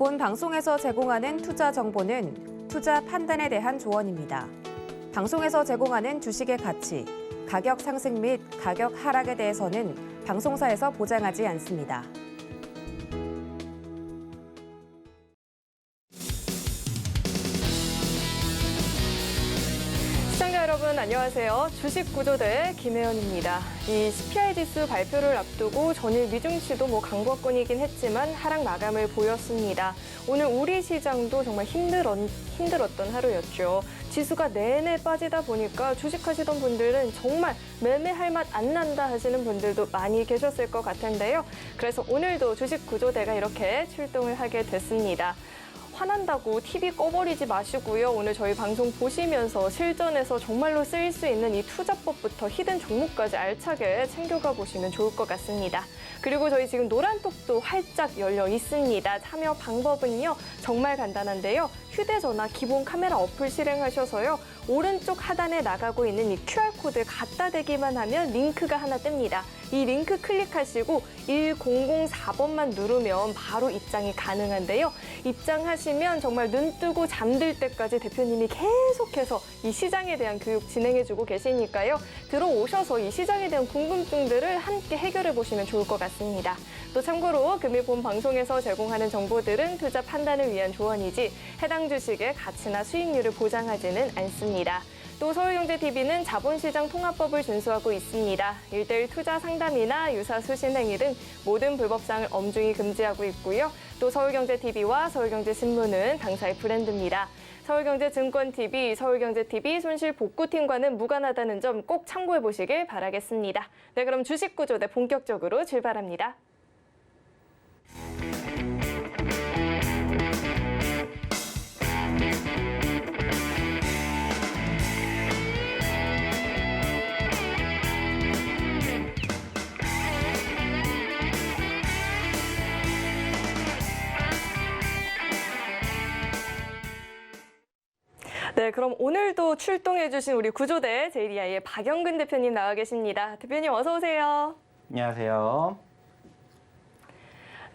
본 방송에서 제공하는 투자 정보는 투자 판단에 대한 조언입니다. 방송에서 제공하는 주식의 가치, 가격 상승 및 가격 하락에 대해서는 방송사에서 보장하지 않습니다. 시청자 여러분 안녕하세요. 주식구조대 김혜연입니다. 이 CPI 지수 발표를 앞두고 전일 미증시도 강보권이긴 했지만 하락 마감을 보였습니다. 오늘 우리 시장도 정말 힘들었던 하루였죠. 지수가 내내 빠지다 보니까 주식하시던 분들은 정말 매매할 맛 안 난다 하시는 분들도 많이 계셨을 것 같은데요. 그래서 오늘도 주식구조대가 이렇게 출동을 하게 됐습니다. 화난다고 TV 꺼버리지 마시고요. 오늘 저희 방송 보시면서 실전에서 정말로 쓰일 수 있는 이 투자법부터 히든 종목까지 알차게 챙겨가 보시면 좋을 것 같습니다. 그리고 저희 지금 노란톡도 활짝 열려 있습니다. 참여 방법은요. 정말 간단한데요. 휴대전화 기본 카메라 어플 실행하셔서요. 오른쪽 하단에 나가고 있는 이 QR코드 갖다 대기만 하면 링크가 하나 뜹니다. 이 링크 클릭하시고 1004번만 누르면 바로 입장이 가능한데요. 입장하시면 정말 눈 뜨고 잠들 때까지 대표님이 계속해서 이 시장에 대한 교육 진행해주고 계시니까요. 들어오셔서 이 시장에 대한 궁금증들을 함께 해결해 보시면 좋을 것 같습니다. 또 참고로 금일 본 방송에서 제공하는 정보들은 투자 판단을 위한 조언이지 해당 주식의 가치나 수익률을 보장하지는 않습니다. 또 서울경제TV는 자본시장 통합법을 준수하고 있습니다. 1:1 투자 상담이나 유사 수신 행위 등 모든 불법사항을 엄중히 금지하고 있고요. 또 서울경제TV와 서울경제신문은 당사의 브랜드입니다. 서울경제증권TV, 서울경제TV 손실복구팀과는 무관하다는 점 꼭 참고해 보시길 바라겠습니다. 네, 그럼 주식구조대 본격적으로 출발합니다. 네, 그럼 오늘도 출동해주신 우리 구조대 JDI의 박영근 대표님 나와 계십니다. 대표님 어서 오세요. 안녕하세요.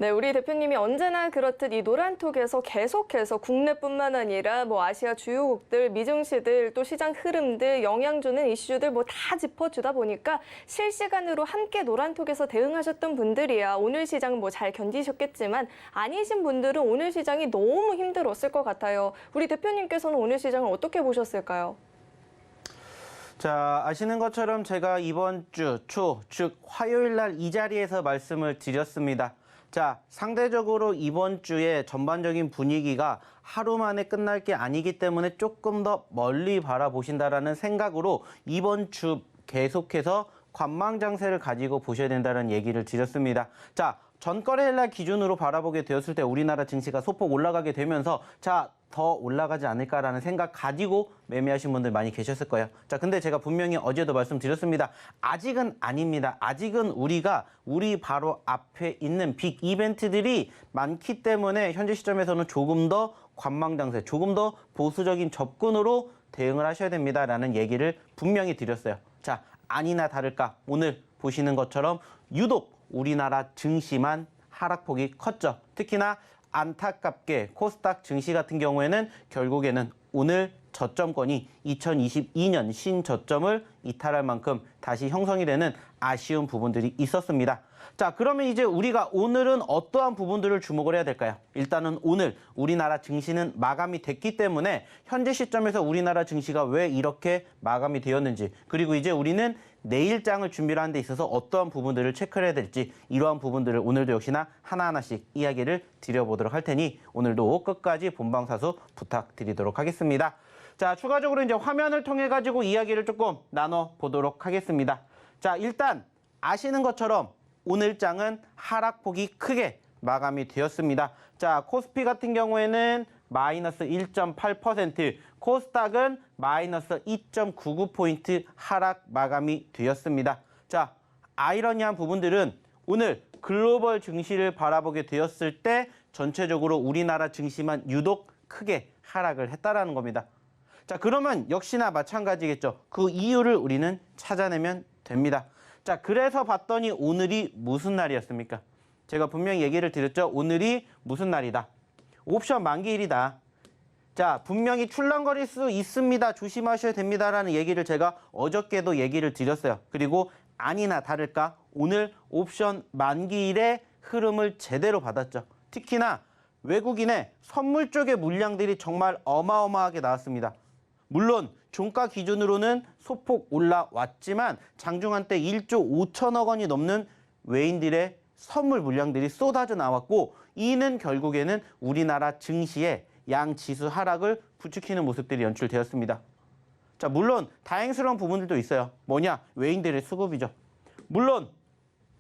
네, 우리 대표님이 언제나 그렇듯 이 노란톡에서 계속해서 국내뿐만 아니라 아시아 주요국들, 미증시들, 또 시장 흐름들, 영향 주는 이슈들 다 짚어주다 보니까 실시간으로 함께 노란톡에서 대응하셨던 분들이야 오늘 시장 잘 견디셨겠지만 아니신 분들은 오늘 시장이 너무 힘들었을 것 같아요. 우리 대표님께서는 오늘 시장을 어떻게 보셨을까요? 자, 아시는 것처럼 제가 이번 주 초, 즉 화요일 날 이 자리에서 말씀을 드렸습니다. 자, 상대적으로 이번 주에 전반적인 분위기가 하루 만에 끝날 게 아니기 때문에 조금 더 멀리 바라보신다라는 생각으로 이번 주 계속해서 관망장세를 가지고 보셔야 된다는 얘기를 드렸습니다. 자, 전거래일 날 기준으로 바라보게 되었을 때 우리나라 증시가 소폭 올라가게 되면서 더 올라가지 않을까라는 생각 가지고 매매하신 분들 많이 계셨을 거예요. 자, 근데 제가 분명히 어제도 말씀드렸습니다. 아직은 아닙니다. 아직은 우리 바로 앞에 있는 빅 이벤트들이 많기 때문에 현재 시점에서는 조금 더 관망장세, 조금 더 보수적인 접근으로 대응을 하셔야 됩니다라는 얘기를 분명히 드렸어요. 자, 아니나 다를까 오늘 보시는 것처럼 유독 우리나라 증시만 하락폭이 컸죠. 특히나 안타깝게 코스닥 증시 같은 경우에는 결국에는 오늘 저점권이 2022년 신저점을 이탈할 만큼 다시 형성이 되는 아쉬운 부분들이 있었습니다. 자, 그러면 이제 우리가 오늘은 어떠한 부분들을 주목을 해야 될까요? 일단은 오늘 우리나라 증시는 마감이 됐기 때문에 현재 시점에서 우리나라 증시가 왜 이렇게 마감이 되었는지, 그리고 이제 우리는 내일장을 준비를 하는 데 있어서 어떠한 부분들을 체크를 해야 될지, 이러한 부분들을 오늘도 역시나 하나하나씩 이야기를 드려보도록 할 테니 오늘도 끝까지 본방사수 부탁드리도록 하겠습니다. 자, 추가적으로 이제 화면을 통해 가지고 이야기를 조금 나눠보도록 하겠습니다. 자, 일단 아시는 것처럼 오늘장은 하락폭이 크게 마감이 되었습니다. 자, 코스피 같은 경우에는 마이너스 1.8%, 코스닥은 마이너스 2.99포인트 하락 마감이 되었습니다. 자, 아이러니한 부분들은 오늘 글로벌 증시를 바라보게 되었을 때 전체적으로 우리나라 증시만 유독 크게 하락을 했다라는 겁니다. 자, 그러면 역시나 마찬가지겠죠. 그 이유를 우리는 찾아내면 됩니다. 자, 그래서 봤더니 오늘이 무슨 날이었습니까? 제가 분명히 얘기를 드렸죠. 오늘이 무슨 날이다. 옵션 만기일이다. 자, 분명히 출렁거릴 수 있습니다. 조심하셔야 됩니다라는 얘기를 제가 어저께도 얘기를 드렸어요. 그리고 아니나 다를까 오늘 옵션 만기일의 흐름을 제대로 받았죠. 특히나 외국인의 선물 쪽의 물량들이 정말 어마어마하게 나왔습니다. 물론 종가 기준으로는 소폭 올라왔지만 장중한 때 1조 5천억 원이 넘는 외인들의 선물 물량들이 쏟아져 나왔고 이는 결국에는 우리나라 증시의 양지수 하락을 부추기는 모습들이 연출되었습니다. 자, 물론 다행스러운 부분들도 있어요. 뭐냐? 외인들의 수급이죠. 물론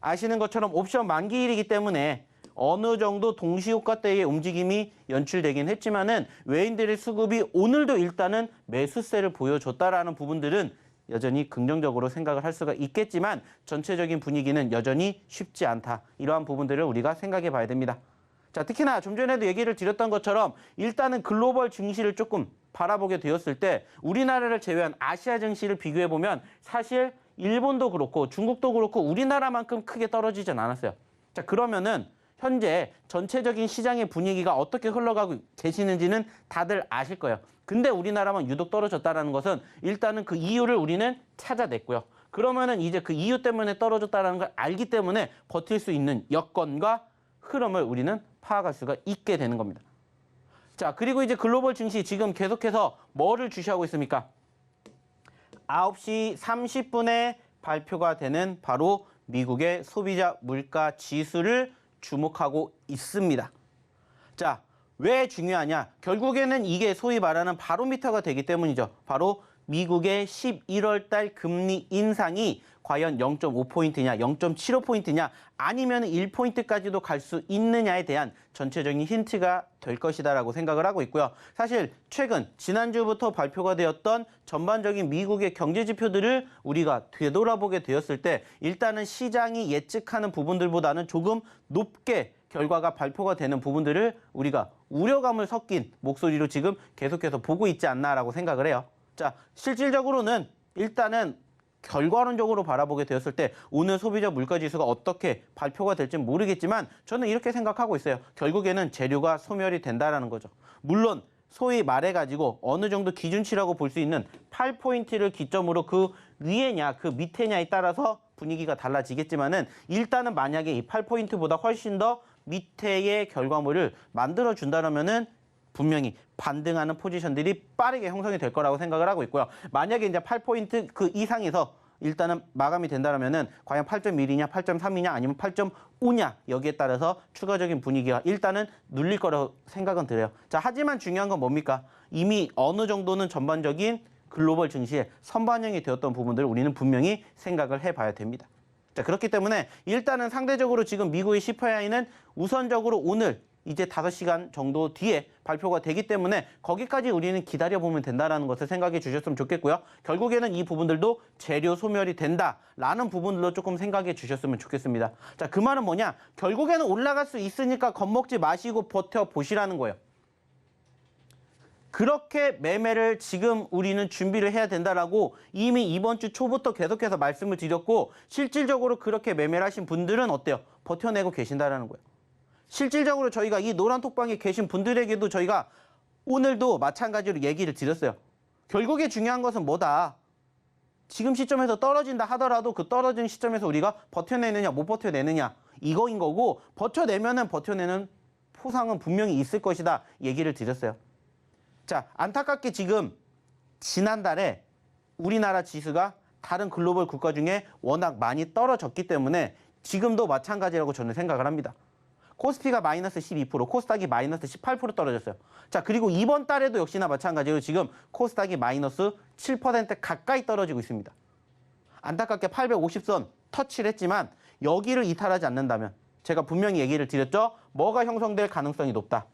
아시는 것처럼 옵션 만기일이기 때문에 어느 정도 동시효과대의 움직임이 연출되긴 했지만은 외인들의 수급이 오늘도 일단은 매수세를 보여줬다라는 부분들은 여전히 긍정적으로 생각을 할 수가 있겠지만 전체적인 분위기는 여전히 쉽지 않다. 이러한 부분들을 우리가 생각해 봐야 됩니다. 자, 특히나 좀 전에도 얘기를 드렸던 것처럼 일단은 글로벌 증시를 조금 바라보게 되었을 때 우리나라를 제외한 아시아 증시를 비교해 보면 사실 일본도 그렇고 중국도 그렇고 우리나라만큼 크게 떨어지진 않았어요. 자, 그러면은 현재 전체적인 시장의 분위기가 어떻게 흘러가고 계시는지는 다들 아실 거예요. 근데 우리나라만 유독 떨어졌다는 것은 일단은 그 이유를 우리는 찾아냈고요. 그러면은 이제 그 이유 때문에 떨어졌다는 걸 알기 때문에 버틸 수 있는 여건과 흐름을 우리는 파악할 수가 있게 되는 겁니다. 자, 그리고 이제 글로벌 증시 지금 계속해서 뭐를 주시하고 있습니까? 9시 30분에 발표가 되는 바로 미국의 소비자 물가 지수를 주목하고 있습니다. 자, 왜 중요하냐? 결국에는 이게 소위 말하는 바로미터가 되기 때문이죠. 바로 미국의 11월 달 금리 인상이 과연 0.5포인트냐, 0.75포인트냐, 아니면 1포인트까지도 갈 수 있느냐에 대한 전체적인 힌트가 될 것이다라고 생각을 하고 있고요. 사실 최근 지난주부터 발표가 되었던 전반적인 미국의 경제 지표들을 우리가 되돌아보게 되었을 때 일단은 시장이 예측하는 부분들보다는 조금 높게 결과가 발표가 되는 부분들을 우리가 우려감을 섞인 목소리로 지금 계속해서 보고 있지 않나라고 생각을 해요. 자, 실질적으로는 일단은 결과론적으로 바라보게 되었을 때 오늘 소비자 물가지수가 어떻게 발표가 될지는 모르겠지만 저는 이렇게 생각하고 있어요. 결국에는 재료가 소멸이 된다라는 거죠. 물론 소위 말해가지고 어느 정도 기준치라고 볼 수 있는 8포인트를 기점으로 그 위에냐 그 밑에냐에 따라서 분위기가 달라지겠지만은 일단은 만약에 이 8포인트보다 훨씬 더 밑에의 결과물을 만들어준다면은 분명히 반등하는 포지션들이 빠르게 형성이 될 거라고 생각을 하고 있고요. 만약에 이제 8포인트 그 이상에서 일단은 마감이 된다면은 과연 8.1이냐, 8.3이냐, 아니면 8.5냐 여기에 따라서 추가적인 분위기가 일단은 눌릴 거라고 생각은 들어요. 자, 하지만 중요한 건 뭡니까? 이미 어느 정도는 전반적인 글로벌 증시에 선반영이 되었던 부분들을 우리는 분명히 생각을 해봐야 됩니다. 자, 그렇기 때문에 일단은 상대적으로 지금 미국의 CPI는 우선적으로 오늘 이제 5시간 정도 뒤에 발표가 되기 때문에 거기까지 우리는 기다려보면 된다는 것을 생각해 주셨으면 좋겠고요. 결국에는 이 부분들도 재료 소멸이 된다라는 부분들로 조금 생각해 주셨으면 좋겠습니다. 자, 그 말은 뭐냐? 결국에는 올라갈 수 있으니까 겁먹지 마시고 버텨보시라는 거예요. 그렇게 매매를 지금 우리는 준비를 해야 된다라고 이미 이번 주 초부터 계속해서 말씀을 드렸고 실질적으로 그렇게 매매를 하신 분들은 어때요? 버텨내고 계신다라는 거예요. 실질적으로 저희가 이 노란톡방에 계신 분들에게도 저희가 오늘도 마찬가지로 얘기를 드렸어요. 결국에 중요한 것은 뭐다? 지금 시점에서 떨어진다 하더라도 그 떨어진 시점에서 우리가 버텨내느냐 못 버텨내느냐 이거인 거고 버텨내면은 버텨내는 포상은 분명히 있을 것이다 얘기를 드렸어요. 자, 안타깝게 지금 지난달에 우리나라 지수가 다른 글로벌 국가 중에 워낙 많이 떨어졌기 때문에 지금도 마찬가지라고 저는 생각을 합니다. 코스피가 마이너스 12%, 코스닥이 마이너스 18% 떨어졌어요. 자, 그리고 이번 달에도 역시나 마찬가지로 지금 코스닥이 마이너스 7% 가까이 떨어지고 있습니다. 안타깝게 850선 터치를 했지만 여기를 이탈하지 않는다면 제가 분명히 얘기를 드렸죠. 뭐가 형성될 가능성이 높다.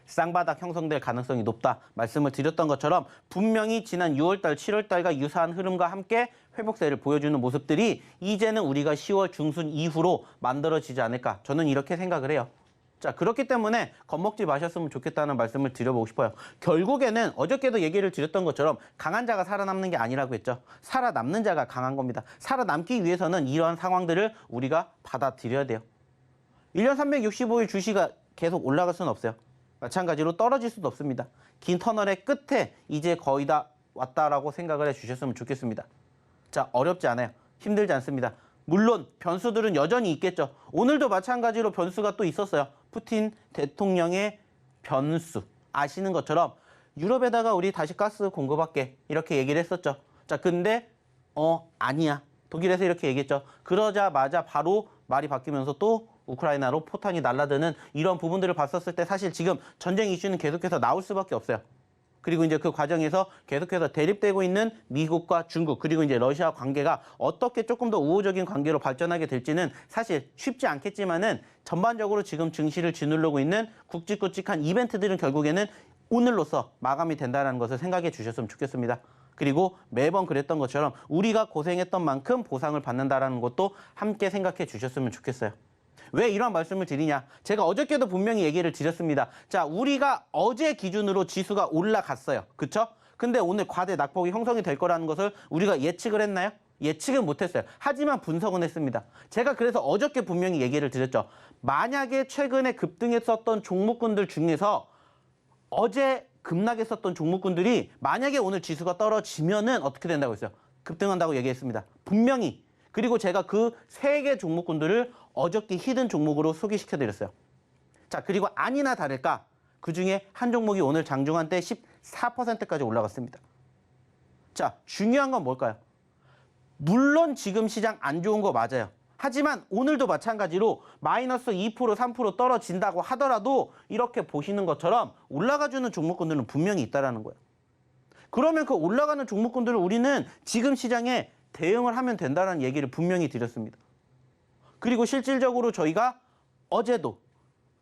쌍바닥 형성될 가능성이 높다 말씀을 드렸던 것처럼 분명히 지난 6월달, 7월달과 유사한 흐름과 함께 회복세를 보여주는 모습들이 이제는 우리가 10월 중순 이후로 만들어지지 않을까 저는 이렇게 생각을 해요. 자, 그렇기 때문에 겁먹지 마셨으면 좋겠다는 말씀을 드려보고 싶어요. 결국에는 어저께도 얘기를 드렸던 것처럼 강한 자가 살아남는 게 아니라고 했죠. 살아남는 자가 강한 겁니다. 살아남기 위해서는 이러한 상황들을 우리가 받아들여야 돼요. 1년 365일 주시가 계속 올라갈 수는 없어요. 마찬가지로 떨어질 수도 없습니다. 긴 터널의 끝에 이제 거의 다 왔다라고 생각을 해주셨으면 좋겠습니다. 자, 어렵지 않아요. 힘들지 않습니다. 물론 변수들은 여전히 있겠죠. 오늘도 마찬가지로 변수가 또 있었어요. 푸틴 대통령의 변수. 아시는 것처럼 유럽에다가 우리 다시 가스 공급할게 이렇게 얘기를 했었죠. 자, 근데 아니야. 독일에서 이렇게 얘기했죠. 그러자마자 바로 말이 바뀌면서 또 우크라이나로 포탄이 날아드는 이런 부분들을 봤었을 때 사실 지금 전쟁 이슈는 계속해서 나올 수밖에 없어요. 그리고 이제 그 과정에서 계속해서 대립되고 있는 미국과 중국 그리고 이제 러시아 관계가 어떻게 조금 더 우호적인 관계로 발전하게 될지는 사실 쉽지 않겠지만은 전반적으로 지금 증시를 짓누르고 있는 굵직굵직한 이벤트들은 결국에는 오늘로서 마감이 된다는 것을 생각해 주셨으면 좋겠습니다. 그리고 매번 그랬던 것처럼 우리가 고생했던 만큼 보상을 받는다는 것도 함께 생각해 주셨으면 좋겠어요. 왜 이런 말씀을 드리냐? 제가 어저께도 분명히 얘기를 드렸습니다. 자, 우리가 어제 기준으로 지수가 올라갔어요. 그쵸? 근데 오늘 과대 낙폭이 형성이 될 거라는 것을 우리가 예측을 했나요? 예측은 못했어요. 하지만 분석은 했습니다. 제가 그래서 어저께 분명히 얘기를 드렸죠. 만약에 최근에 급등했었던 종목군들 중에서 어제 급락했었던 종목군들이 만약에 오늘 지수가 떨어지면은 어떻게 된다고 했어요? 급등한다고 얘기했습니다. 분명히. 그리고 제가 그 3개 종목군들을 어저께 히든 종목으로 소개시켜드렸어요. 자, 그리고 아니나 다를까 그중에 한 종목이 오늘 장중한 때 14%까지 올라갔습니다. 자, 중요한 건 뭘까요? 물론 지금 시장 안 좋은 거 맞아요. 하지만 오늘도 마찬가지로 마이너스 2%, 3% 떨어진다고 하더라도 이렇게 보시는 것처럼 올라가주는 종목군들은 분명히 있다는 거예요. 그러면 그 올라가는 종목군들을 우리는 지금 시장에 대응을 하면 된다는 얘기를 분명히 드렸습니다. 그리고 실질적으로 저희가 어제도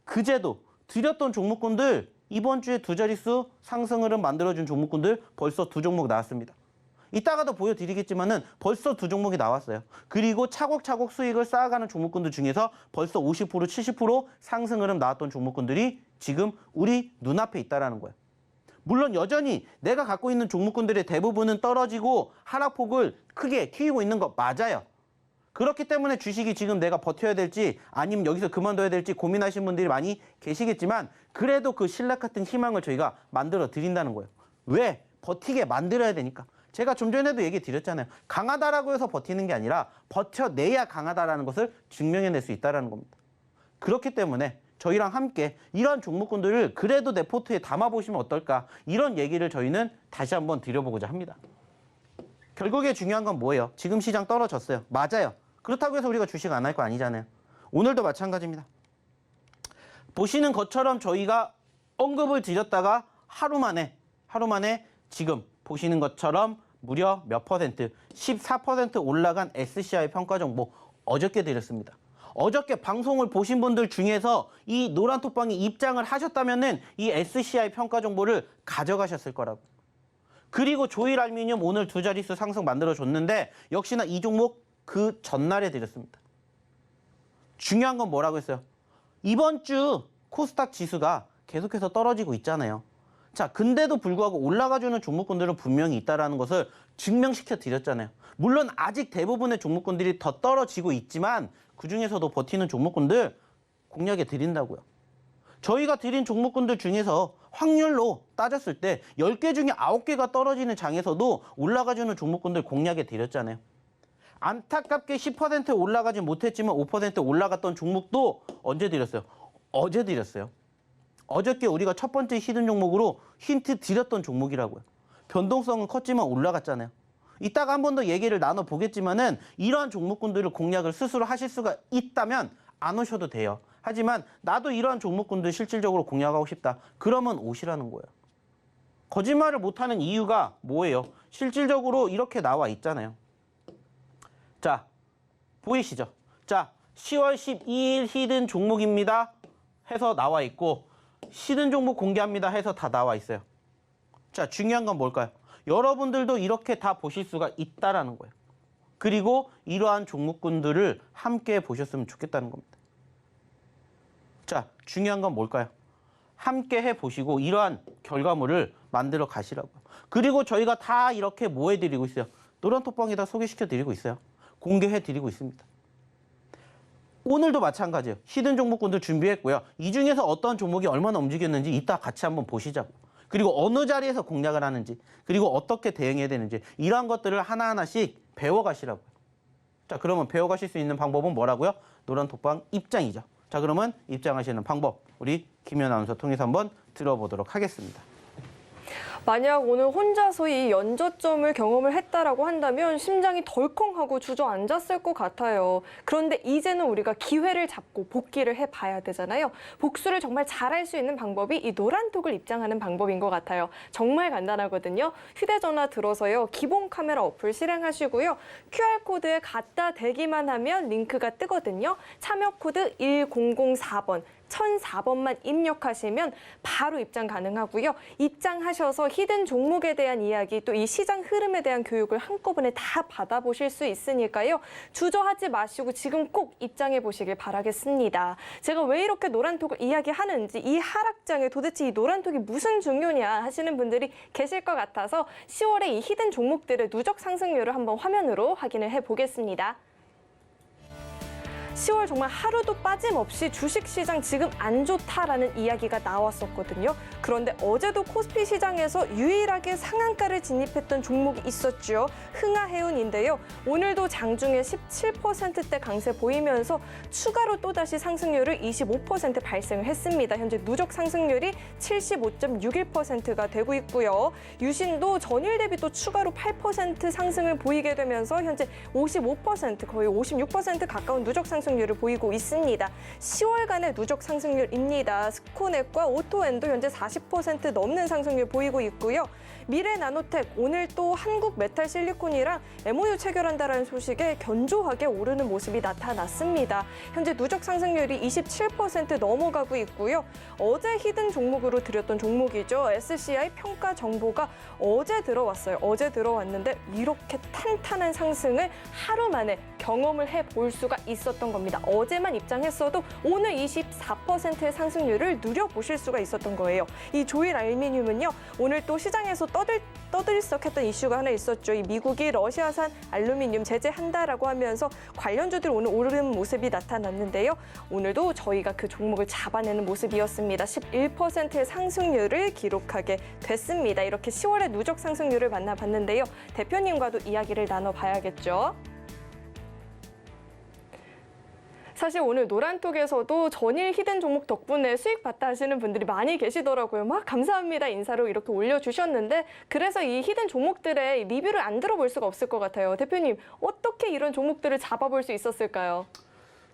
그제도 드렸던 종목군들 이번 주에 두 자릿수 상승 흐름 만들어준 종목군들 벌써 2종목 나왔습니다. 이따가도 보여드리겠지만은 벌써 2종목이 나왔어요. 그리고 차곡차곡 수익을 쌓아가는 종목군들 중에서 벌써 50%, 70% 상승 흐름 나왔던 종목군들이 지금 우리 눈앞에 있다는 거예요. 물론 여전히 내가 갖고 있는 종목군들의 대부분은 떨어지고 하락폭을 크게 키우고 있는 거 맞아요. 그렇기 때문에 주식이 지금 내가 버텨야 될지 아니면 여기서 그만둬야 될지 고민하시는 분들이 많이 계시겠지만 그래도 그 신락 같은 희망을 저희가 만들어 드린다는 거예요. 왜? 버티게 만들어야 되니까. 제가 좀 전에도 얘기 드렸잖아요. 강하다라고 해서 버티는 게 아니라 버텨내야 강하다라는 것을 증명해낼 수 있다는 겁니다. 그렇기 때문에 저희랑 함께 이런 종목군들을 그래도 내 포트에 담아보시면 어떨까 이런 얘기를 저희는 다시 한번 드려보고자 합니다. 결국에 중요한 건 뭐예요? 지금 시장 떨어졌어요. 맞아요. 그렇다고 해서 우리가 주식 안 할 거 아니잖아요. 오늘도 마찬가지입니다. 보시는 것처럼 저희가 언급을 드렸다가 하루 만에 지금 보시는 것처럼 무려 몇 퍼센트? 14% 올라간 SCI 평가 정보 어저께 드렸습니다. 어저께 방송을 보신 분들 중에서 이 노란톡방에 입장을 하셨다면은 이 SCI 평가 정보를 가져가셨을 거라고. 그리고 조일알루미늄 오늘 두 자릿수 상승 만들어줬는데 역시나 이 종목 그 전날에 드렸습니다. 중요한 건 뭐라고 했어요? 이번 주 코스닥 지수가 계속해서 떨어지고 있잖아요. 자, 근데도 불구하고 올라가주는 종목군들은 분명히 있다는 것을 증명시켜 드렸잖아요. 물론 아직 대부분의 종목군들이 더 떨어지고 있지만 그중에서도 버티는 종목군들 공략해 드린다고요. 저희가 드린 종목군들 중에서 확률로 따졌을 때 10개 중에 9개가 떨어지는 장에서도 올라가주는 종목군들 공략해 드렸잖아요. 안타깝게 10% 올라가지 못했지만 5% 올라갔던 종목도 언제 드렸어요? 어제 드렸어요. 어저께 우리가 첫 번째 히든 종목으로 힌트 드렸던 종목이라고요. 변동성은 컸지만 올라갔잖아요. 이따가 한 번 더 얘기를 나눠보겠지만은 이러한 종목군들을 공략을 스스로 하실 수가 있다면 안 오셔도 돼요. 하지만 나도 이러한 종목군들 실질적으로 공략하고 싶다. 그러면 오시라는 거예요. 거짓말을 못하는 이유가 뭐예요? 실질적으로 이렇게 나와 있잖아요. 자, 보이시죠? 자, 10월 12일 히든 종목입니다. 해서 나와 있고 히든 종목 공개합니다. 해서 다 나와 있어요. 자, 중요한 건 뭘까요? 여러분들도 이렇게 다 보실 수가 있다라는 거예요. 그리고 이러한 종목군들을 함께 보셨으면 좋겠다는 겁니다. 자, 중요한 건 뭘까요? 함께 해보시고 이러한 결과물을 만들어 가시라고요. 그리고 저희가 다 이렇게 뭐 해드리고 있어요? 노란톡방에다 소개시켜드리고 있어요. 공개해드리고 있습니다. 오늘도 마찬가지예요. 히든 종목군들 준비했고요. 이 중에서 어떤 종목이 얼마나 움직였는지 이따 같이 한번 보시자고. 그리고 어느 자리에서 공략을 하는지, 그리고 어떻게 대응해야 되는지 이러한 것들을 하나하나씩 배워가시라고요. 자, 그러면 배워가실 수 있는 방법은 뭐라고요? 노란톡방 입장이죠. 자, 그러면 입장하시는 방법 우리 김연 아나운서 통해서 한번 들어보도록 하겠습니다. 만약 오늘 혼자서 이 연저점을 경험을 했다라고 한다면 심장이 덜컹하고 주저앉았을 것 같아요. 그런데 이제는 우리가 기회를 잡고 복귀를 해봐야 되잖아요. 복수를 정말 잘할 수 있는 방법이 이 노란톡을 입장하는 방법인 것 같아요. 정말 간단하거든요. 휴대전화 들어서요. 기본 카메라 어플 실행하시고요. QR코드에 갖다 대기만 하면 링크가 뜨거든요. 참여 코드 1004번. 1004번만 입력하시면 바로 입장 가능하고요. 입장하셔서 히든 종목에 대한 이야기 또 이 시장 흐름에 대한 교육을 한꺼번에 다 받아보실 수 있으니까요. 주저하지 마시고 지금 꼭 입장해 보시길 바라겠습니다. 제가 왜 이렇게 노란톡을 이야기하는지 이 하락장에 도대체 이 노란톡이 무슨 중요냐 하시는 분들이 계실 것 같아서 10월에 이 히든 종목들의 누적 상승률을 한번 화면으로 확인을 해보겠습니다. 10월 정말 하루도 빠짐없이 주식시장 지금 안 좋다라는 이야기가 나왔었거든요. 그런데 어제도 코스피 시장에서 유일하게 상한가를 진입했던 종목이 있었죠. 흥하해운인데요. 오늘도 장중에 17%대 강세 보이면서 추가로 또다시 상승률을 25% 발생을 했습니다. 현재 누적 상승률이 75.61%가 되고 있고요. 유신도 전일 대비 또 추가로 8% 상승을 보이게 되면서 현재 55% 거의 56% 가까운 누적 상승률을 보이고 있습니다. 10월간의 누적 상승률입니다. 스코넷과 오토엔도 현재 40% 넘는 상승률 보이고 있고요. 미래나노텍 오늘 또 한국메탈실리콘이랑 MOU 체결한다라는 소식에 견조하게 오르는 모습이 나타났습니다. 현재 누적 상승률이 27% 넘어가고 있고요. 어제 히든 종목으로 드렸던 종목이죠. SCI 평가 정보가 어제 들어왔어요. 어제 들어왔는데 이렇게 탄탄한 상승을 하루 만에 경험을 해볼 수가 있었던 겁니다. 어제만 입장했어도 오늘 24%의 상승률을 누려보실 수가 있었던 거예요. 이 조일 알미늄은요. 오늘 또 시장에서 떠들썩했던 이슈가 하나 있었죠. 이 미국이 러시아산 알루미늄 제재한다라고 하면서 관련주들 오늘 오르는 모습이 나타났는데요. 오늘도 저희가 그 종목을 잡아내는 모습이었습니다. 11%의 상승률을 기록하게 됐습니다. 이렇게 10월의 누적 상승률을 만나봤는데요. 대표님과도 이야기를 나눠봐야겠죠. 사실 오늘 노란톡에서도 전일 히든 종목 덕분에 수익 봤다 하시는 분들이 많이 계시더라고요. 막 감사합니다 인사로 이렇게 올려주셨는데 그래서 이 히든 종목들의 리뷰를 안 들어볼 수가 없을 것 같아요. 대표님 어떻게 이런 종목들을 잡아볼 수 있었을까요?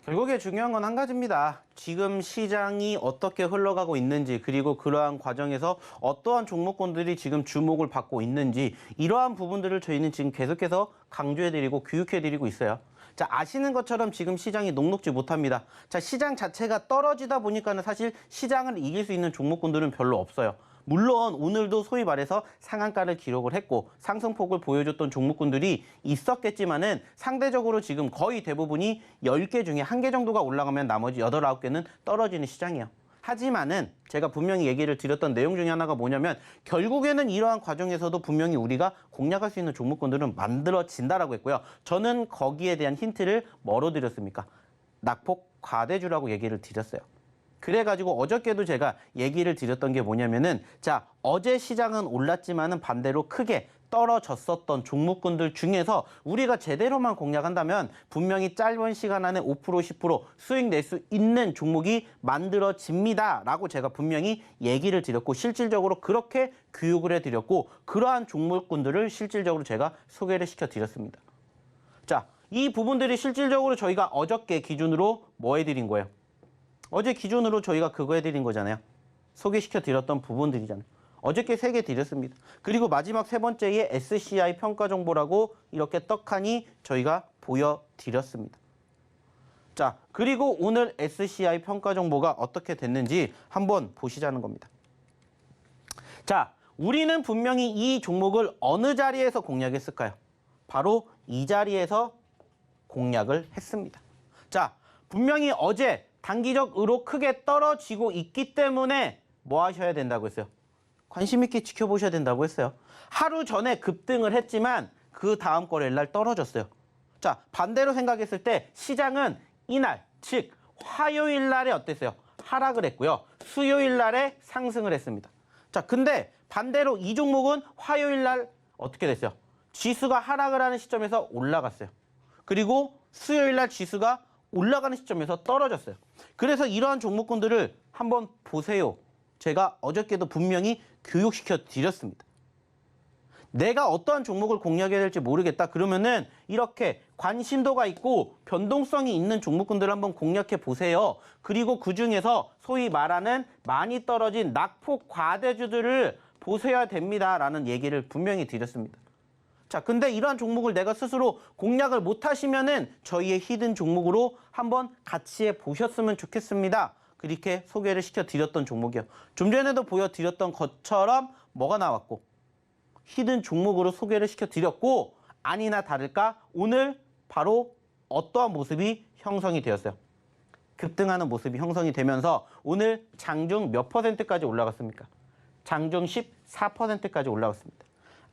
결국에 중요한 건 한 가지입니다. 지금 시장이 어떻게 흘러가고 있는지 그리고 그러한 과정에서 어떠한 종목군들이 지금 주목을 받고 있는지 이러한 부분들을 저희는 지금 계속해서 강조해드리고 교육해드리고 있어요. 자, 아시는 것처럼 지금 시장이 녹록지 못합니다. 자, 시장 자체가 떨어지다 보니까는 사실 시장을 이길 수 있는 종목군들은 별로 없어요. 물론 오늘도 소위 말해서 상한가를 기록을 했고 상승폭을 보여줬던 종목군들이 있었겠지만은 상대적으로 지금 거의 대부분이 10개 중에 1개 정도가 올라가면 나머지 8, 9개는 떨어지는 시장이에요. 하지만은 제가 분명히 얘기를 드렸던 내용 중에 하나가 뭐냐면 결국에는 이러한 과정에서도 분명히 우리가 공략할 수 있는 종목군들은 만들어진다라고 했고요. 저는 거기에 대한 힌트를 뭐로 드렸습니까? 낙폭 과대주라고 얘기를 드렸어요. 그래가지고 어저께도 제가 얘기를 드렸던 게 뭐냐면은 자, 어제 시장은 올랐지만은 반대로 크게 떨어졌었던 종목군들 중에서 우리가 제대로만 공략한다면 분명히 짧은 시간 안에 5%, 10% 수익 낼 수 있는 종목이 만들어집니다라고 제가 분명히 얘기를 드렸고 실질적으로 그렇게 교육을 해드렸고 그러한 종목군들을 실질적으로 제가 소개를 시켜드렸습니다. 자, 이 부분들이 실질적으로 저희가 어저께 기준으로 뭐 해드린 거예요? 어제 기준으로 저희가 그거 해드린 거잖아요. 소개시켜드렸던 부분들이잖아요. 어저께 3개 드렸습니다. 그리고 마지막 3번째에 SCI 평가 정보라고 이렇게 떡하니 저희가 보여드렸습니다. 자, 그리고 오늘 SCI 평가 정보가 어떻게 됐는지 한번 보시자는 겁니다. 자, 우리는 분명히 이 종목을 어느 자리에서 공략했을까요? 바로 이 자리에서 공략을 했습니다. 자, 분명히 어제 단기적으로 크게 떨어지고 있기 때문에 뭐 하셔야 된다고 했어요? 관심 있게 지켜보셔야 된다고 했어요. 하루 전에 급등을 했지만 그 다음 거래일 날 떨어졌어요. 자, 반대로 생각했을 때 시장은 이날 즉 화요일 날에 어땠어요? 하락을 했고요. 수요일 날에 상승을 했습니다. 자, 근데 반대로 이 종목은 화요일 날 어떻게 됐어요? 지수가 하락을 하는 시점에서 올라갔어요. 그리고 수요일 날 지수가 올라가는 시점에서 떨어졌어요. 그래서 이러한 종목군들을 한번 보세요. 제가 어저께도 분명히 교육시켜 드렸습니다. 내가 어떠한 종목을 공략해야 될지 모르겠다. 그러면은 이렇게 관심도가 있고 변동성이 있는 종목군들을 한번 공략해 보세요. 그리고 그중에서 소위 말하는 많이 떨어진 낙폭 과대주들을 보셔야 됩니다라는 얘기를 분명히 드렸습니다. 자, 근데 이러한 종목을 내가 스스로 공략을 못 하시면은 저희의 히든 종목으로 한번 같이 해 보셨으면 좋겠습니다. 그렇게 소개를 시켜드렸던 종목이요. 좀 전에도 보여드렸던 것처럼 뭐가 나왔고 히든 종목으로 소개를 시켜드렸고 아니나 다를까 오늘 바로 어떠한 모습이 형성이 되었어요. 급등하는 모습이 형성이 되면서 오늘 장중 몇 %까지 올라갔습니까? 장중 14%까지 올라갔습니다.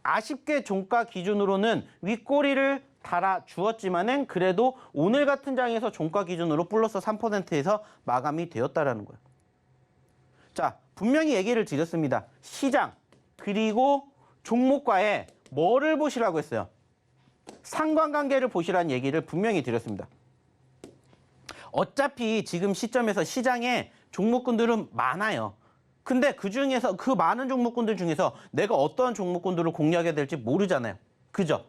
아쉽게 종가 기준으로는 윗꼬리를 달아주었지만은 그래도 오늘 같은 장에서 종가 기준으로 플러스 3%에서 마감이 되었다라는 거예요. 자, 분명히 얘기를 드렸습니다. 시장 그리고 종목과의 뭐를 보시라고 했어요? 상관관계를 보시라는 얘기를 분명히 드렸습니다. 어차피 지금 시점에서 시장에 종목군들은 많아요. 근데 그중에서 그 많은 종목군들 중에서 내가 어떠한 종목군들을 공략해야 될지 모르잖아요. 그죠?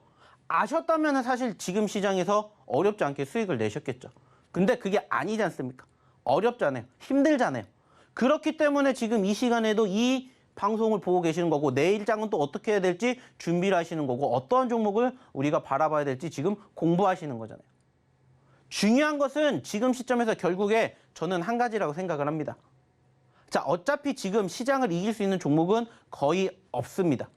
아셨다면 사실 지금 시장에서 어렵지 않게 수익을 내셨겠죠. 근데 그게 아니지 않습니까? 어렵잖아요. 힘들잖아요. 그렇기 때문에 지금 이 시간에도 이 방송을 보고 계시는 거고 내일 장은 또 어떻게 해야 될지 준비를 하시는 거고 어떠한 종목을 우리가 바라봐야 될지 지금 공부하시는 거잖아요. 중요한 것은 지금 시점에서 결국에 저는 한 가지라고 생각을 합니다. 자, 어차피 지금 시장을 이길 수 있는 종목은 거의 없습니다.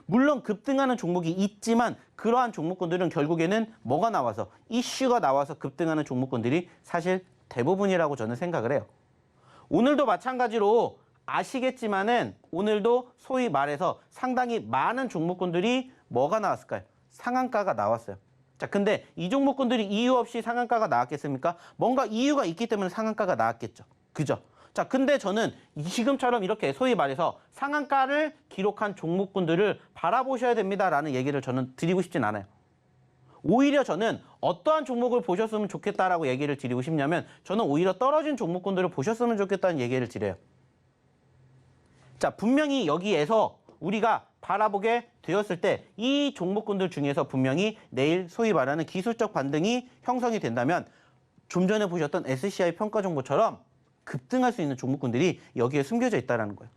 물론 급등하는 종목이 있지만 그러한 종목군들은 결국에는 뭐가 나와서 이슈가 나와서 급등하는 종목군들이 사실 대부분이라고 저는 생각을 해요. 오늘도 마찬가지로 아시겠지만은 오늘도 소위 말해서 상당히 많은 종목군들이 뭐가 나왔을까요? 상한가가 나왔어요. 자, 근데 이 종목군들이 이유 없이 상한가가 나왔겠습니까? 뭔가 이유가 있기 때문에 상한가가 나왔겠죠. 그죠? 자, 근데 저는 지금처럼 이렇게 소위 말해서 상한가를 기록한 종목군들을 바라보셔야 됩니다라는 얘기를 저는 드리고 싶진 않아요. 오히려 저는 어떠한 종목을 보셨으면 좋겠다라고 얘기를 드리고 싶냐면 저는 오히려 떨어진 종목군들을 보셨으면 좋겠다는 얘기를 드려요. 자, 분명히 여기에서 우리가 바라보게 되었을 때 이 종목군들 중에서 분명히 내일 소위 말하는 기술적 반등이 형성이 된다면 좀 전에 보셨던 SCI 평가 정보처럼 급등할 수 있는 종목군들이 여기에 숨겨져 있다는 거예요.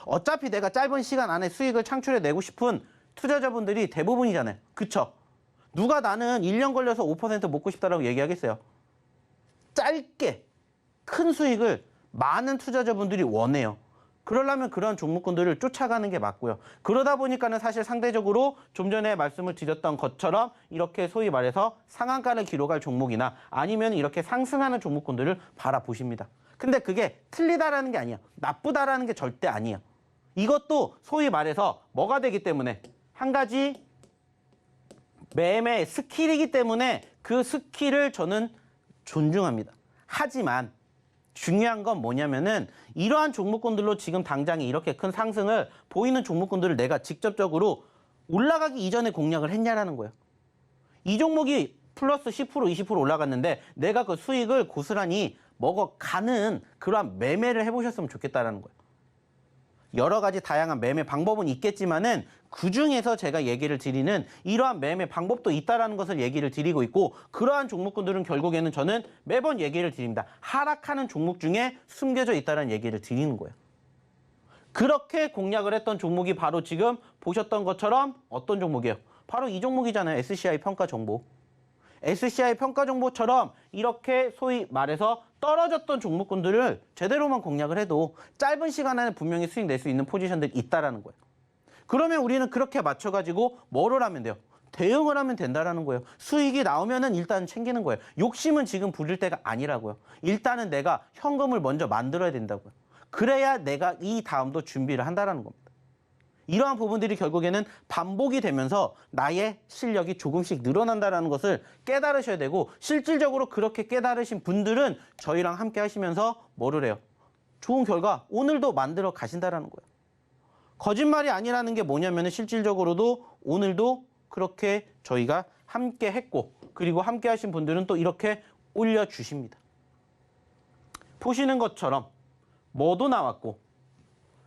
어차피 내가 짧은 시간 안에 수익을 창출해내고 싶은 투자자분들이 대부분이잖아요. 그쵸? 누가 나는 1년 걸려서 5% 먹고 싶다라고 얘기하겠어요? 짧게 큰 수익을 많은 투자자분들이 원해요. 그러려면 그런 종목군들을 쫓아가는 게 맞고요. 그러다 보니까는 사실 상대적으로 좀 전에 말씀을 드렸던 것처럼 이렇게 소위 말해서 상한가를 기록할 종목이나 아니면 이렇게 상승하는 종목군들을 바라보십니다. 근데 그게 틀리다라는 게 아니야. 나쁘다라는 게 절대 아니에요. 이것도 소위 말해서 뭐가 되기 때문에 한 가지 매매 스킬이기 때문에 그 스킬을 저는 존중합니다. 하지만 중요한 건 뭐냐면은 이러한 종목군들로 지금 당장에 이렇게 큰 상승을 보이는 종목군들을 내가 직접적으로 올라가기 이전에 공략을 했냐라는 거예요. 이 종목이 플러스 10% 20% 올라갔는데 내가 그 수익을 고스란히 먹어가는 그러한 매매를 해보셨으면 좋겠다라는 거예요. 여러 가지 다양한 매매 방법은 있겠지만은 그중에서 제가 얘기를 드리는 이러한 매매 방법도 있다라는 것을 얘기를 드리고 있고 그러한 종목군들은 결국에는 저는 매번 얘기를 드립니다. 하락하는 종목 중에 숨겨져 있다는 얘기를 드리는 거예요. 그렇게 공략을 했던 종목이 바로 지금 보셨던 것처럼 어떤 종목이에요? 바로 이 종목이잖아요. SCI 평가 정보. SCI 평가 정보처럼 이렇게 소위 말해서 떨어졌던 종목군들을 제대로만 공략을 해도 짧은 시간 안에 분명히 수익 낼 수 있는 포지션들이 있다라는 거예요. 그러면 우리는 그렇게 맞춰가지고 뭐를 하면 돼요? 대응을 하면 된다라는 거예요. 수익이 나오면은 일단 챙기는 거예요. 욕심은 지금 부릴 때가 아니라고요. 일단은 내가 현금을 먼저 만들어야 된다고요. 그래야 내가 이 다음도 준비를 한다라는 겁니다. 이러한 부분들이 결국에는 반복이 되면서 나의 실력이 조금씩 늘어난다는 것을 깨달으셔야 되고, 실질적으로 그렇게 깨달으신 분들은 저희랑 함께 하시면서 뭐를 해요? 좋은 결과 오늘도 만들어 가신다라는 거예요. 거짓말이 아니라는 게 뭐냐면 실질적으로도 오늘도 그렇게 저희가 함께 했고, 그리고 함께 하신 분들은 또 이렇게 올려주십니다. 보시는 것처럼 뭐도 나왔고,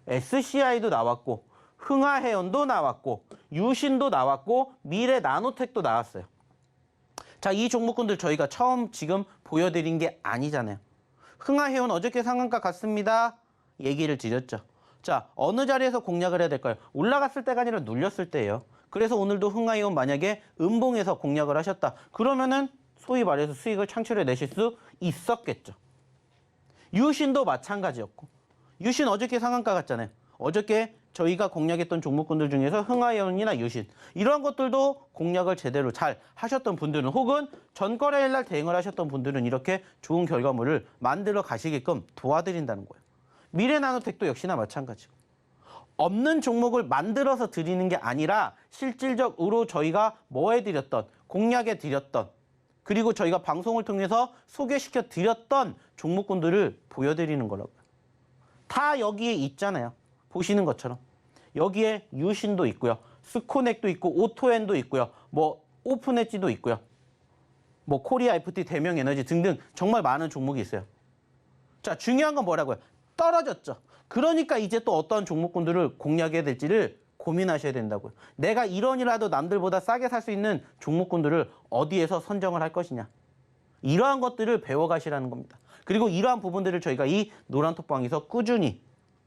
SCI도 나왔고, 흥하해연도 나왔고, 유신도 나왔고, 미래 나노텍도 나왔어요. 자, 이 종목군들 저희가 처음 지금 보여드린 게 아니잖아요. 흥하해연 어저께 상한가 갔습니다. 얘기를 드렸죠. 자, 어느 자리에서 공략을 해야 될까요? 올라갔을 때가 아니라 눌렸을 때예요. 그래서 오늘도 흥하해연 만약에 음봉에서 공략을 하셨다. 그러면은 소위 말해서 수익을 창출해 내실 수 있었겠죠. 유신도 마찬가지였고, 유신 어저께 상한가 갔잖아요. 어저께 저희가 공략했던 종목군들 중에서 흥하해연이나 유신, 이러한 것들도 공략을 제대로 잘 하셨던 분들은, 혹은 전거래일 날 대응을 하셨던 분들은 이렇게 좋은 결과물을 만들어 가시게끔 도와드린다는 거예요. 미래나노텍도 역시나 마찬가지고, 없는 종목을 만들어서 드리는 게 아니라 실질적으로 저희가 뭐 해드렸던, 공략해드렸던, 그리고 저희가 방송을 통해서 소개시켜 드렸던 종목군들을 보여드리는 거라고요. 다 여기에 있잖아요. 보시는 것처럼 여기에 유신도 있고요, 스코넥도 있고, 오토엔도 있고요, 뭐 오픈엣지도 있고요, 뭐 코리아 FT, 대명에너지 등등 정말 많은 종목이 있어요. 자, 중요한 건 뭐라고요? 떨어졌죠. 그러니까 이제 또 어떤 종목군들을 공략해야 될지를 고민하셔야 된다고요. 내가 1원이라도 남들보다 싸게 살 수 있는 종목군들을 어디에서 선정을 할 것이냐. 이러한 것들을 배워가시라는 겁니다. 그리고 이러한 부분들을 저희가 이 노란톡방에서 꾸준히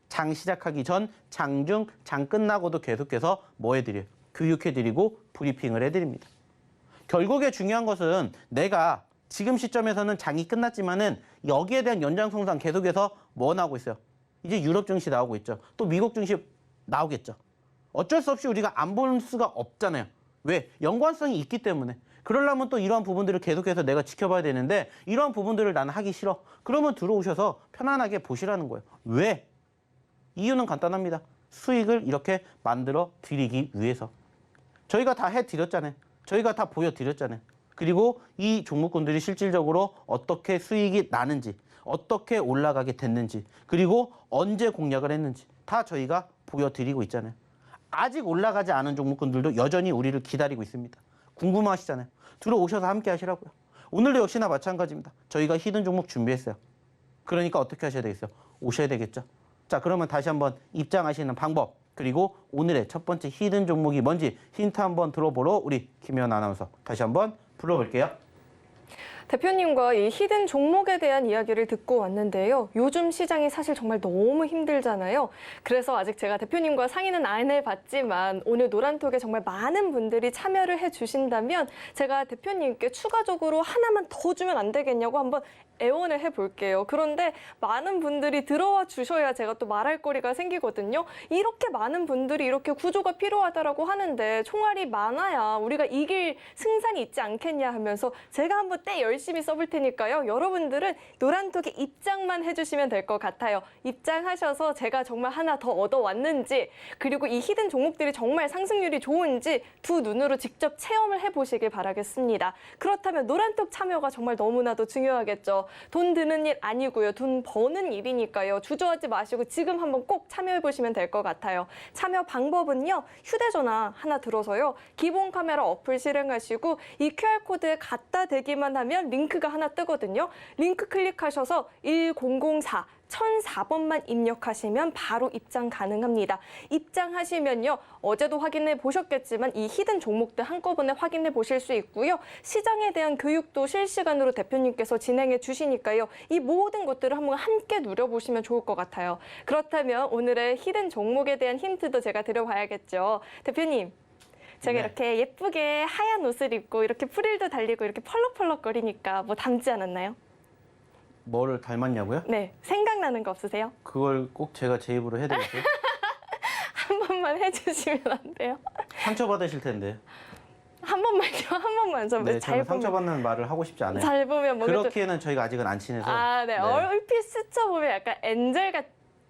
장 시작하기 전, 장 중, 장 끝나고도 계속해서 뭐 해드려요? 교육해드리고 브리핑을 해드립니다. 결국에 중요한 것은 내가 지금 시점에서는 장이 끝났지만은 여기에 대한 연장성상 계속해서 뭐 나오고 있어요? 이제 유럽 증시 나오고 있죠. 또 미국 증시 나오겠죠. 어쩔 수 없이 우리가 안 볼 수가 없잖아요. 왜? 연관성이 있기 때문에. 그러려면 또 이러한 부분들을 계속해서 내가 지켜봐야 되는데, 이러한 부분들을 나는 하기 싫어. 그러면 들어오셔서 편안하게 보시라는 거예요. 왜? 이유는 간단합니다. 수익을 이렇게 만들어 드리기 위해서. 저희가 다 해드렸잖아요. 저희가 다 보여드렸잖아요. 그리고 이 종목군들이 실질적으로 어떻게 수익이 나는지, 어떻게 올라가게 됐는지, 그리고 언제 공략을 했는지 다 저희가 보여드리고 있잖아요. 아직 올라가지 않은 종목군들도 여전히 우리를 기다리고 있습니다. 궁금하시잖아요. 들어오셔서 함께 하시라고요. 오늘도 역시나 마찬가지입니다. 저희가 히든 종목 준비했어요. 그러니까 어떻게 하셔야 되겠어요? 오셔야 되겠죠. 자, 그러면 다시 한번 입장하시는 방법, 그리고 오늘의 첫 번째 히든 종목이 뭔지 힌트 한번 들어보러 우리 김혜연 아나운서 다시 한번 불러볼게요. 대표님과 이 히든 종목에 대한 이야기를 듣고 왔는데요. 요즘 시장이 사실 정말 너무 힘들잖아요. 그래서 아직 제가 대표님과 상의는 안 해봤지만 오늘 노란톡에 정말 많은 분들이 참여를 해주신다면 제가 대표님께 추가적으로 하나만 더 주면 안 되겠냐고 한번 애원을 해볼게요. 그런데 많은 분들이 들어와 주셔야 제가 또 말할 거리가 생기거든요. 이렇게 많은 분들이 이렇게 구조가 필요하다라고 하는데 총알이 많아야 우리가 이길 승산이 있지 않겠냐 하면서 제가 한번 때 열심히 써볼 테니까요. 여러분들은 노란톡에 입장만 해주시면 될 것 같아요. 입장하셔서 제가 정말 하나 더 얻어왔는지, 그리고 이 히든 종목들이 정말 상승률이 좋은지 두 눈으로 직접 체험을 해보시길 바라겠습니다. 그렇다면 노란톡 참여가 정말 너무나도 중요하겠죠. 돈 드는 일 아니고요. 돈 버는 일이니까요. 주저하지 마시고 지금 한번 꼭 참여해보시면 될 것 같아요. 참여 방법은요. 휴대전화 하나 들어서요. 기본 카메라 어플 실행하시고 이 QR코드에 갖다 대기만 하면 링크가 하나 뜨거든요. 링크 클릭하셔서 1004 1004번만 입력하시면 바로 입장 가능합니다. 입장하시면요. 어제도 확인해 보셨겠지만 이 히든 종목들 한꺼번에 확인해 보실 수 있고요. 시장에 대한 교육도 실시간으로 대표님께서 진행해 주시니까요. 이 모든 것들을 한번 함께 누려보시면 좋을 것 같아요. 그렇다면 오늘의 히든 종목에 대한 힌트도 제가 드려봐야겠죠. 대표님. 제가 이렇게 예쁘게 하얀 옷을 입고 이렇게 프릴도 달리고 이렇게 펄럭펄럭거리니까 뭐 닮지 않았나요? 뭐를 닮았냐고요? 네. 생각나는 거 없으세요? 그걸 꼭 제가 제 입으로 해드릴게요. 한 번만 해주시면 안 돼요? 상처받으실 텐데. 한 번만요. 한 번만. 좀 네, 잘 저는 보면. 상처받는 말을 하고 싶지 않아요. 잘 보면 뭐 그렇게는 저희가 아직은 안 친해서. 아, 네. 얼핏 스쳐보면 약간 엔젤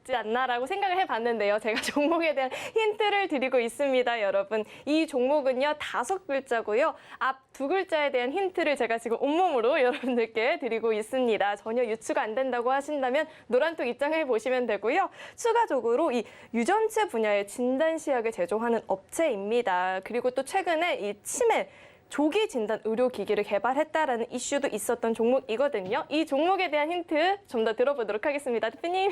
없지 않나라고 생각을 해봤는데요. 제가 종목에 대한 힌트를 드리고 있습니다, 여러분. 이 종목은요, 5글자고요. 앞 2글자에 대한 힌트를 제가 지금 온몸으로 여러분들께 드리고 있습니다. 전혀 유추가 안 된다고 하신다면 노란톡 입장을 보시면 되고요. 추가적으로 이 유전체 분야의 진단시약을 제조하는 업체입니다. 그리고 또 최근에 이 치매 조기 진단 의료기기를 개발했다라는 이슈도 있었던 종목이거든요. 이 종목에 대한 힌트 좀 더 들어보도록 하겠습니다. 대표님.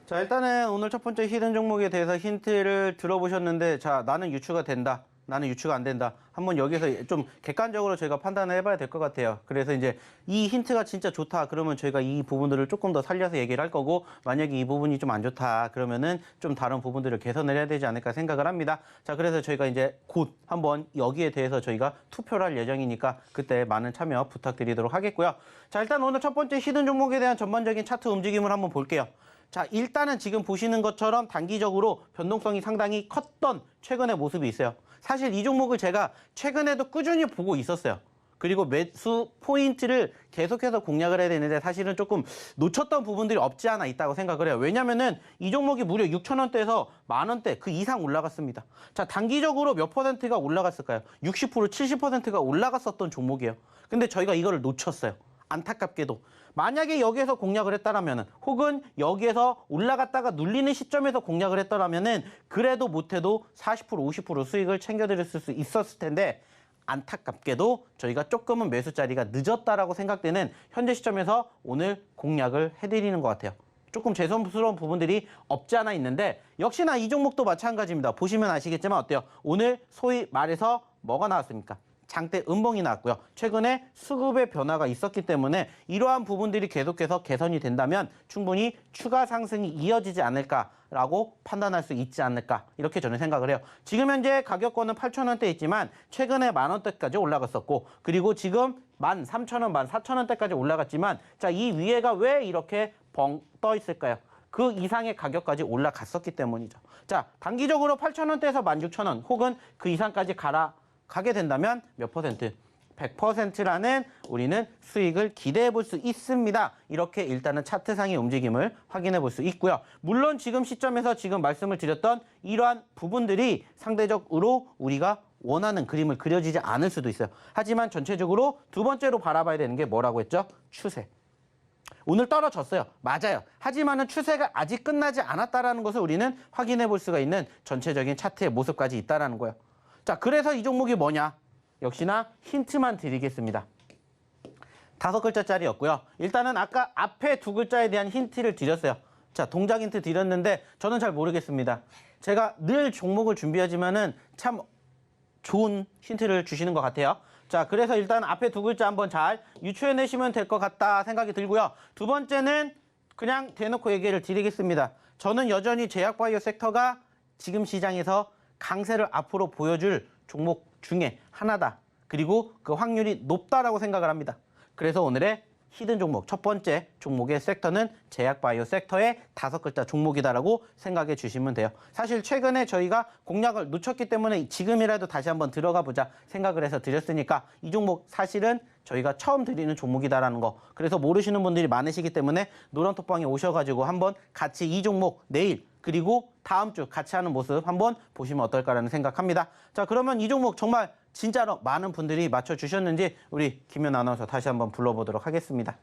자, 일단은 오늘 첫 번째 히든 종목에 대해서 힌트를 들어보셨는데, 자, 나는 유추가 된다. 나는 유추가 안 된다. 한번 여기서 좀 객관적으로 저희가 판단을 해봐야 될 것 같아요. 그래서 이제 이 힌트가 진짜 좋다. 그러면 저희가 이 부분들을 조금 더 살려서 얘기를 할 거고, 만약에 이 부분이 좀 안 좋다. 그러면은 좀 다른 부분들을 개선을 해야 되지 않을까 생각을 합니다. 자, 그래서 저희가 이제 곧 한번 여기에 대해서 저희가 투표를 할 예정이니까 그때 많은 참여 부탁드리도록 하겠고요. 자, 일단 오늘 첫 번째 히든 종목에 대한 전반적인 차트 움직임을 한번 볼게요. 자, 일단은 지금 보시는 것처럼 단기적으로 변동성이 상당히 컸던 최근의 모습이 있어요. 사실 이 종목을 제가 최근에도 꾸준히 보고 있었어요. 그리고 매수 포인트를 계속해서 공략을 해야 되는데 사실은 조금 놓쳤던 부분들이 없지 않아 있다고 생각을 해요. 왜냐면은 이 종목이 무려 6,000원대에서 만원대 그 이상 올라갔습니다. 자, 단기적으로 몇 퍼센트가 올라갔을까요? 60%, 70%가 올라갔었던 종목이에요. 근데 저희가 이거를 놓쳤어요. 안타깝게도. 만약에 여기에서 공략을 했다라면은, 혹은 여기에서 올라갔다가 눌리는 시점에서 공략을 했더라면은 그래도 못해도 40%, 50% 수익을 챙겨드렸을 수 있었을 텐데, 안타깝게도 저희가 조금은 매수 자리가 늦었다라고 생각되는 현재 시점에서 오늘 공략을 해드리는 것 같아요. 조금 죄송스러운 부분들이 없지 않아 있는데, 역시나 이 종목도 마찬가지입니다. 보시면 아시겠지만 어때요? 오늘 소위 말해서 뭐가 나왔습니까? 장대 음봉이 나왔고요. 최근에 수급의 변화가 있었기 때문에 이러한 부분들이 계속해서 개선이 된다면 충분히 추가 상승이 이어지지 않을까라고 판단할 수 있지 않을까, 이렇게 저는 생각을 해요. 지금 현재 가격권은 8,000원대 있지만 최근에 만원대까지 올라갔었고, 그리고 지금 13,000원, 14,000원대까지 올라갔지만, 자, 이 위에가 왜 이렇게 벙 떠 있을까요? 그 이상의 가격까지 올라갔었기 때문이죠. 자, 단기적으로 8,000원대에서 16,000원 혹은 그 이상까지 가게 된다면 몇 퍼센트? 100%라는 우리는 수익을 기대해 볼 수 있습니다. 이렇게 일단은 차트상의 움직임을 확인해 볼 수 있고요. 물론 지금 시점에서 지금 말씀을 드렸던 이러한 부분들이 상대적으로 우리가 원하는 그림을 그려지지 않을 수도 있어요. 하지만 전체적으로 두 번째로 바라봐야 되는 게 뭐라고 했죠? 추세. 오늘 떨어졌어요. 맞아요. 하지만은 추세가 아직 끝나지 않았다라는 것을 우리는 확인해 볼 수가 있는 전체적인 차트의 모습까지 있다라는 거예요. 자, 그래서 이 종목이 뭐냐? 역시나 힌트만 드리겠습니다. 5글자짜리였고요. 일단은 아까 앞에 2글자에 대한 힌트를 드렸어요. 자, 동작 힌트 드렸는데 저는 잘 모르겠습니다. 제가 늘 종목을 준비하지만은 참 좋은 힌트를 주시는 것 같아요. 자, 그래서 일단 앞에 2글자 한번 잘 유추해내시면 될 것 같다 생각이 들고요. 두 번째는 그냥 대놓고 얘기를 드리겠습니다. 저는 여전히 제약바이오 섹터가 지금 시장에서 강세를 앞으로 보여줄 종목 중에 하나다. 그리고 그 확률이 높다라고 생각을 합니다. 그래서 오늘의 히든 종목, 첫 번째 종목의 섹터는 제약바이오 섹터의 5글자 종목이다라고 생각해 주시면 돼요. 사실 최근에 저희가 공략을 놓쳤기 때문에 지금이라도 다시 한번 들어가 보자 생각을 해서 드렸으니까 이 종목 사실은 저희가 처음 드리는 종목이다라는 거. 그래서 모르시는 분들이 많으시기 때문에 노란톡방에 오셔가지고 한번 같이 이 종목 내일 그리고 다음 주 같이 하는 모습 한번 보시면 어떨까라는 생각합니다. 자, 그러면 이 종목 정말 진짜로 많은 분들이 맞춰주셨는지 우리 김연 아나운서 다시 한번 불러보도록 하겠습니다.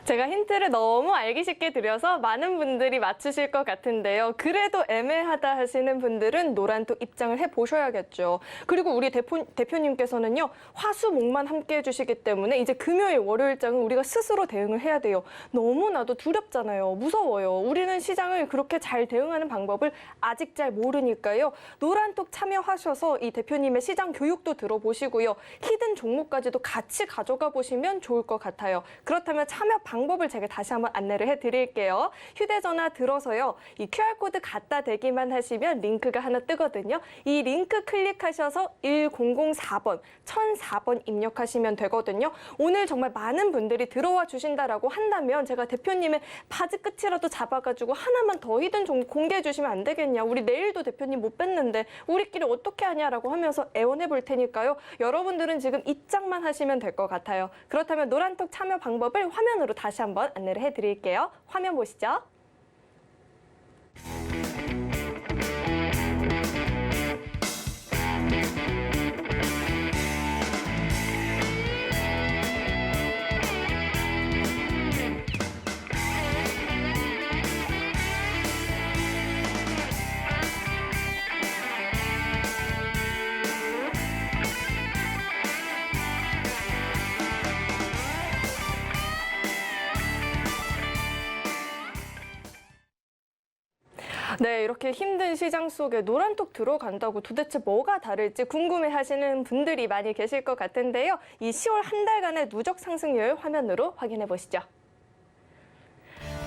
제가 힌트를 너무 알기 쉽게 드려서 많은 분들이 맞추실 것 같은데요. 그래도 애매하다 하시는 분들은 노란톡 입장을 해보셔야겠죠. 그리고 우리 대표님께서는요, 화수목만 함께 해주시기 때문에 이제 금요일, 월요일장은 우리가 스스로 대응을 해야 돼요. 너무나도 두렵잖아요. 무서워요. 우리는 시장을 그렇게 잘 대응하는 방법을 아직 잘 모르니까요. 노란톡 참여하셔서 이 대표님의 시장 교육도 들어보시고요. 히든 종목까지도 같이 가져가 보시면 좋을 것 같아요. 그렇다면 참여 방법을 제가 다시 한번 안내를 해드릴게요. 휴대전화 들어서요. 이 QR코드 갖다 대기만 하시면 링크가 하나 뜨거든요. 이 링크 클릭하셔서 1004번, 1004번 입력하시면 되거든요. 오늘 정말 많은 분들이 들어와 주신다라고 한다면 제가 대표님의 바지 끝이라도 잡아가지고 하나만 더 히든 종목 공개해 주시면 안 되겠냐. 우리 내일도 대표님 못 뵀는데 우리끼리 어떻게 하냐라고 하면서 애원해 볼 테니까요. 여러분들은 지금 입장만 하시면 될 것 같아요. 그렇다면 노란톡 참여 방법을 화면으로 다시 한번 안내를 해드릴게요. 화면 보시죠. 네, 이렇게 힘든 시장 속에 노란톡 들어간다고 도대체 뭐가 다를지 궁금해하시는 분들이 많이 계실 것 같은데요. 이 10월 한 달간의 누적 상승률 화면으로 확인해 보시죠.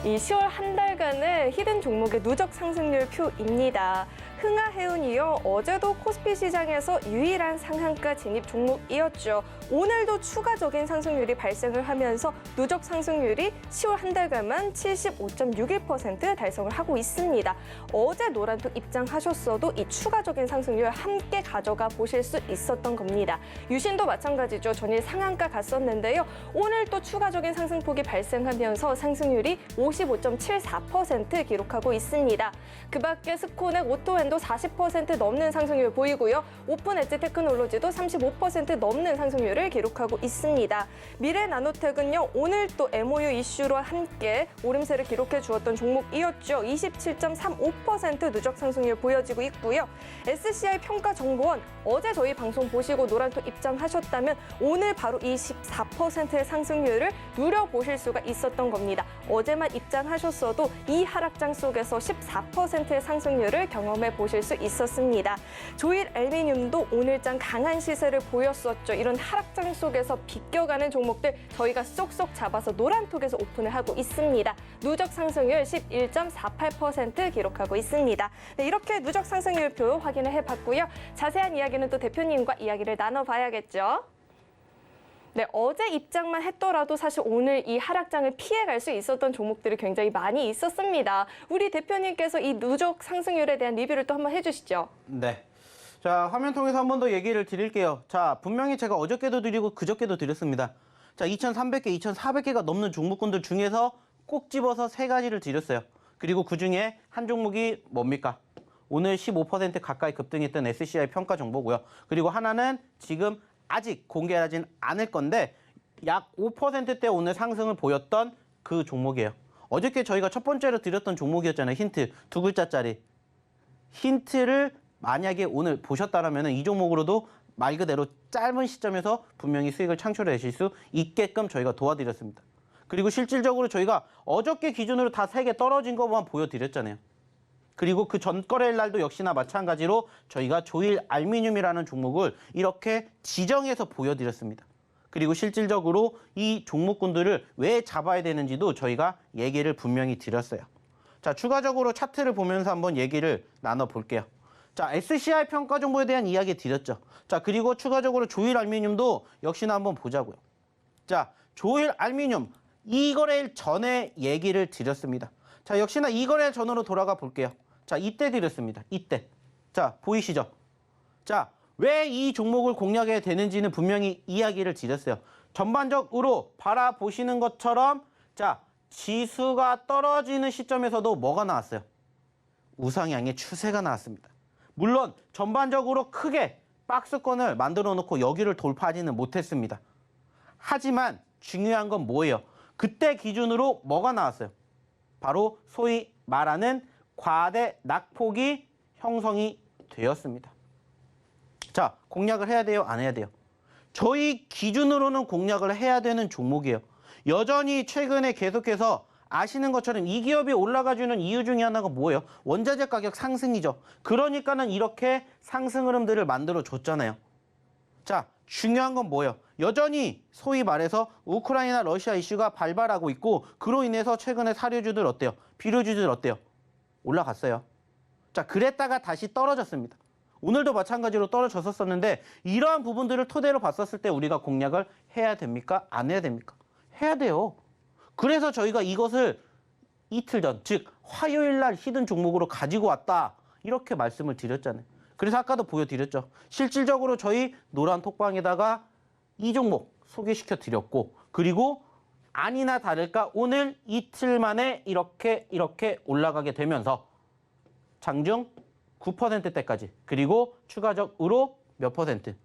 이 10월 한 달간의 히든 종목의 누적 상승률 표입니다. 흥하해운이요. 어제도 코스피 시장에서 유일한 상한가 진입 종목이었죠. 오늘도 추가적인 상승률이 발생을 하면서 누적 상승률이 10월 한 달간만 75.61% 달성을 하고 있습니다. 어제 노란톡 입장하셨어도 이 추가적인 상승률 함께 가져가 보실 수 있었던 겁니다. 유신도 마찬가지죠. 전일 상한가 갔었는데요. 오늘 또 추가적인 상승폭이 발생하면서 상승률이 55.74% 기록하고 있습니다. 그 밖에 스코넥, 오토엔도 40% 넘는 상승률 보이고요. 오픈 엣지 테크놀로지도 35% 넘는 상승률을 기록하고 있습니다. 미래 나노텍은요. 오늘 또 MOU 이슈로 함께 오름세를 기록해 주었던 종목이었죠. 27.35% 누적 상승률 보여지고 있고요. SCI 평가정보원 어제 저희 방송 보시고 노란톡 입장하셨다면 오늘 바로 24%의 상승률을 누려보실 수가 있었던 겁니다. 어제만 입장하셨어도 이 하락장 속에서 14%의 상승률을 경험해 보실 수 있었습니다. 조일 알미늄도 오늘장 강한 시세를 보였었죠. 이런 하락장 속에서 비껴가는 종목들 저희가 쏙쏙 잡아서 노란톡에서 오픈을 하고 있습니다. 누적 상승률 11.48% 기록하고 있습니다. 네, 이렇게 누적 상승률표 확인을 해봤고요. 자세한 이야기는 또 대표님과 이야기를 나눠봐야겠죠. 네, 어제 입장만 했더라도 사실 오늘 이 하락장을 피해갈 수 있었던 종목들이 굉장히 많이 있었습니다. 우리 대표님께서 이 누적 상승률에 대한 리뷰를 또 한번 해주시죠. 네. 자, 화면 통해서 한 번 더 얘기를 드릴게요. 자, 분명히 제가 어저께도 드리고 그저께도 드렸습니다. 자, 2,300개, 2,400개가 넘는 종목군들 중에서 꼭 집어서 세 가지를 드렸어요. 그리고 그중에 한 종목이 뭡니까? 오늘 15% 가까이 급등했던 SCI 평가 정보고요. 그리고 하나는 지금 아직 공개하진 않을 건데 약 5%대 오늘 상승을 보였던 그 종목이에요. 어저께 저희가 첫 번째로 드렸던 종목이었잖아요. 힌트, 두 글자짜리. 힌트를 만약에 오늘 보셨다면 이 종목으로도 말 그대로 짧은 시점에서 분명히 수익을 창출하실 수 있게끔 저희가 도와드렸습니다. 그리고 실질적으로 저희가 어저께 기준으로 다 3개 떨어진 것만 보여드렸잖아요. 그리고 그 전거래일 날도 역시나 마찬가지로 저희가 조일 알미늄이라는 종목을 이렇게 지정해서 보여드렸습니다. 그리고 실질적으로 이 종목군들을 왜 잡아야 되는지도 저희가 얘기를 분명히 드렸어요. 자, 추가적으로 차트를 보면서 한번 얘기를 나눠볼게요. 자, SCI 평가 정보에 대한 이야기 드렸죠. 자, 그리고 추가적으로 조일 알미늄도 역시나 한번 보자고요. 자, 조일 알미늄 이 거래일 전에 얘기를 드렸습니다. 자, 역시나 이 거래일 전으로 돌아가 볼게요. 자, 이때 드렸습니다. 이때. 자, 보이시죠? 자, 왜 이 종목을 공략해야 되는지는 분명히 이야기를 드렸어요. 전반적으로 바라보시는 것처럼 자, 지수가 떨어지는 시점에서도 뭐가 나왔어요? 우상향의 추세가 나왔습니다. 물론 전반적으로 크게 박스권을 만들어 놓고 여기를 돌파하지는 못했습니다. 하지만 중요한 건 뭐예요? 그때 기준으로 뭐가 나왔어요? 바로 소위 말하는 과대 낙폭이 형성이 되었습니다. 자, 공략을 해야 돼요? 안 해야 돼요? 저희 기준으로는 공략을 해야 되는 종목이에요. 여전히 최근에 계속해서 아시는 것처럼 이 기업이 올라가주는 이유 중에 하나가 뭐예요? 원자재 가격 상승이죠. 그러니까는 이렇게 상승 흐름들을 만들어 줬잖아요. 자, 중요한 건 뭐예요? 여전히 소위 말해서 우크라이나 러시아 이슈가 발발하고 있고 그로 인해서 최근에 사료주들 어때요? 비료주들 어때요? 올라갔어요. 자, 그랬다가 다시 떨어졌습니다. 오늘도 마찬가지로 떨어졌었는데 이러한 부분들을 토대로 봤었을 때 우리가 공략을 해야 됩니까? 안 해야 됩니까? 해야 돼요. 그래서 저희가 이것을 이틀 전, 즉 화요일 날 히든 종목으로 가지고 왔다. 이렇게 말씀을 드렸잖아요. 그래서 아까도 보여드렸죠. 실질적으로 저희 노란 톡방에다가 이 종목 소개시켜 드렸고 그리고 아니나 다를까 오늘 이틀 만에 이렇게 올라가게 되면서 장중 9%대까지 그리고 추가적으로 몇 퍼센트?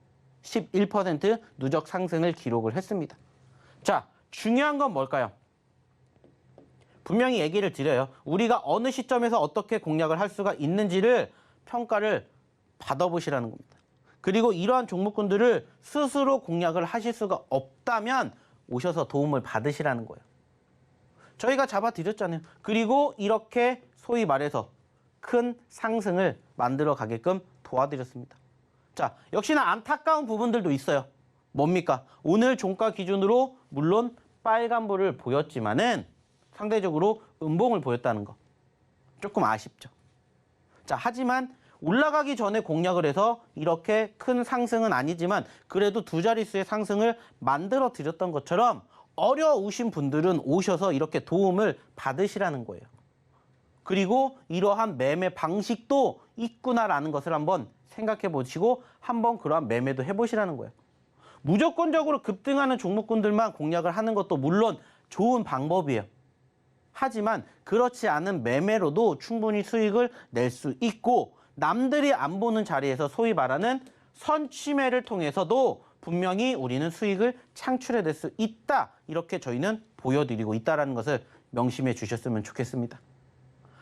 11% 누적 상승을 기록을 했습니다. 자, 중요한 건 뭘까요? 분명히 얘기를 드려요. 우리가 어느 시점에서 어떻게 공략을 할 수가 있는지를 평가를 받아보시라는 겁니다. 그리고 이러한 종목군들을 스스로 공략을 하실 수가 없다면 오셔서 도움을 받으시라는 거예요. 저희가 잡아드렸잖아요. 그리고 이렇게 소위 말해서 큰 상승을 만들어 가게끔 도와드렸습니다. 자, 역시나 안타까운 부분들도 있어요. 뭡니까? 오늘 종가 기준으로 물론 빨간불을 보였지만은 상대적으로 음봉을 보였다는 거. 조금 아쉽죠. 자, 하지만 올라가기 전에 공략을 해서 이렇게 큰 상승은 아니지만 그래도 두 자릿수의 상승을 만들어 드렸던 것처럼 어려우신 분들은 오셔서 이렇게 도움을 받으시라는 거예요. 그리고 이러한 매매 방식도 있구나라는 것을 한번 생각해 보시고 한번 그러한 매매도 해보시라는 거예요. 무조건적으로 급등하는 종목군들만 공략을 하는 것도 물론 좋은 방법이에요. 하지만 그렇지 않은 매매로도 충분히 수익을 낼 수 있고 남들이 안 보는 자리에서 소위 말하는 선취매를 통해서도 분명히 우리는 수익을 창출해낼 수 있다. 이렇게 저희는 보여드리고 있다는 것을 명심해 주셨으면 좋겠습니다.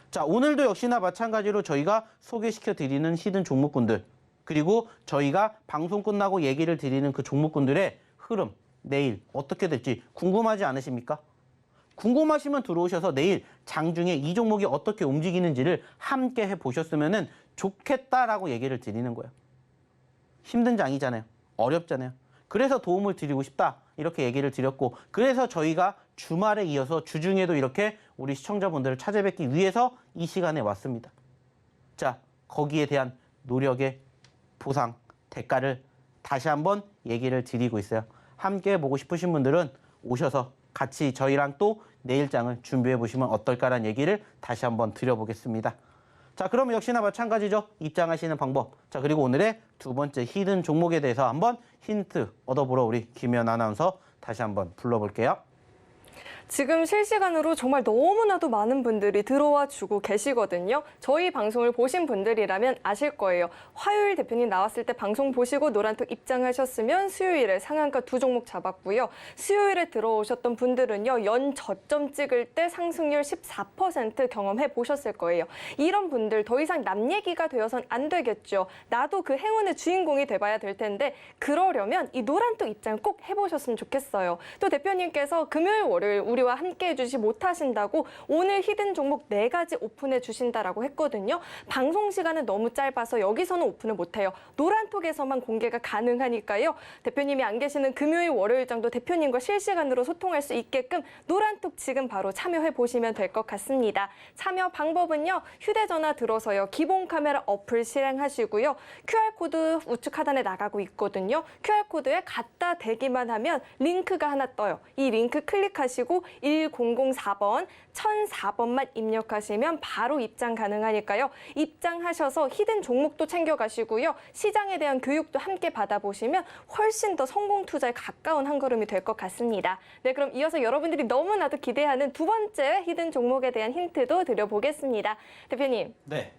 자, 오늘도 역시나 마찬가지로 저희가 소개시켜드리는 히든 종목군들 그리고 저희가 방송 끝나고 얘기를 드리는 그 종목군들의 흐름 내일 어떻게 될지 궁금하지 않으십니까? 궁금하시면 들어오셔서 내일 장중에 이 종목이 어떻게 움직이는지를 함께 해보셨으면 좋겠다라고 얘기를 드리는 거예요. 힘든 장이잖아요. 어렵잖아요. 그래서 도움을 드리고 싶다 이렇게 얘기를 드렸고 그래서 저희가 주말에 이어서 주중에도 이렇게 우리 시청자분들을 찾아뵙기 위해서 이 시간에 왔습니다. 자, 거기에 대한 노력의 보상, 대가를 다시 한번 얘기를 드리고 있어요. 함께 보고 싶으신 분들은 오셔서 같이 저희랑 또 내일장을 준비해 보시면 어떨까라는 얘기를 다시 한번 드려보겠습니다. 자, 그럼 역시나 마찬가지죠. 입장하시는 방법. 자, 그리고 오늘의 두 번째 히든 종목에 대해서 한번 힌트 얻어보러 우리 김연 아나운서 다시 한번 불러볼게요. 지금 실시간으로 정말 너무나도 많은 분들이 들어와 주고 계시거든요. 저희 방송을 보신 분들이라면 아실 거예요. 화요일 대표님 나왔을 때 방송 보시고 노란톡 입장하셨으면 수요일에 상한가 두 종목 잡았고요. 수요일에 들어오셨던 분들은요. 연 저점 찍을 때 상승률 14% 경험해 보셨을 거예요. 이런 분들 더 이상 남 얘기가 되어선 안 되겠죠. 나도 그 행운의 주인공이 돼봐야 될 텐데 그러려면 이 노란톡 입장을 꼭 해보셨으면 좋겠어요. 또 대표님께서 금요일, 월요일 우리와 함께 해주시 못하신다고 오늘 히든 종목 4가지 오픈해 주신다라고 했거든요. 방송 시간은 너무 짧아서 여기서는 오픈을 못해요. 노란톡에서만 공개가 가능하니까요. 대표님이 안 계시는 금요일, 월요일 정도 대표님과 실시간으로 소통할 수 있게끔 노란톡 지금 바로 참여해 보시면 될 것 같습니다. 참여 방법은요. 휴대전화 들어서요. 기본 카메라 어플 실행하시고요. QR코드 우측 하단에 나가고 있거든요. QR코드에 갖다 대기만 하면 링크가 하나 떠요. 이 링크 클릭하시고 1004번, 1004번만 입력하시면 바로 입장 가능하니까요. 입장하셔서 히든 종목도 챙겨가시고요. 시장에 대한 교육도 함께 받아보시면 훨씬 더 성공 투자에 가까운 한 걸음이 될 것 같습니다. 네, 그럼 이어서 여러분들이 너무나도 기대하는 두 번째 히든 종목에 대한 힌트도 드려보겠습니다. 대표님. 네.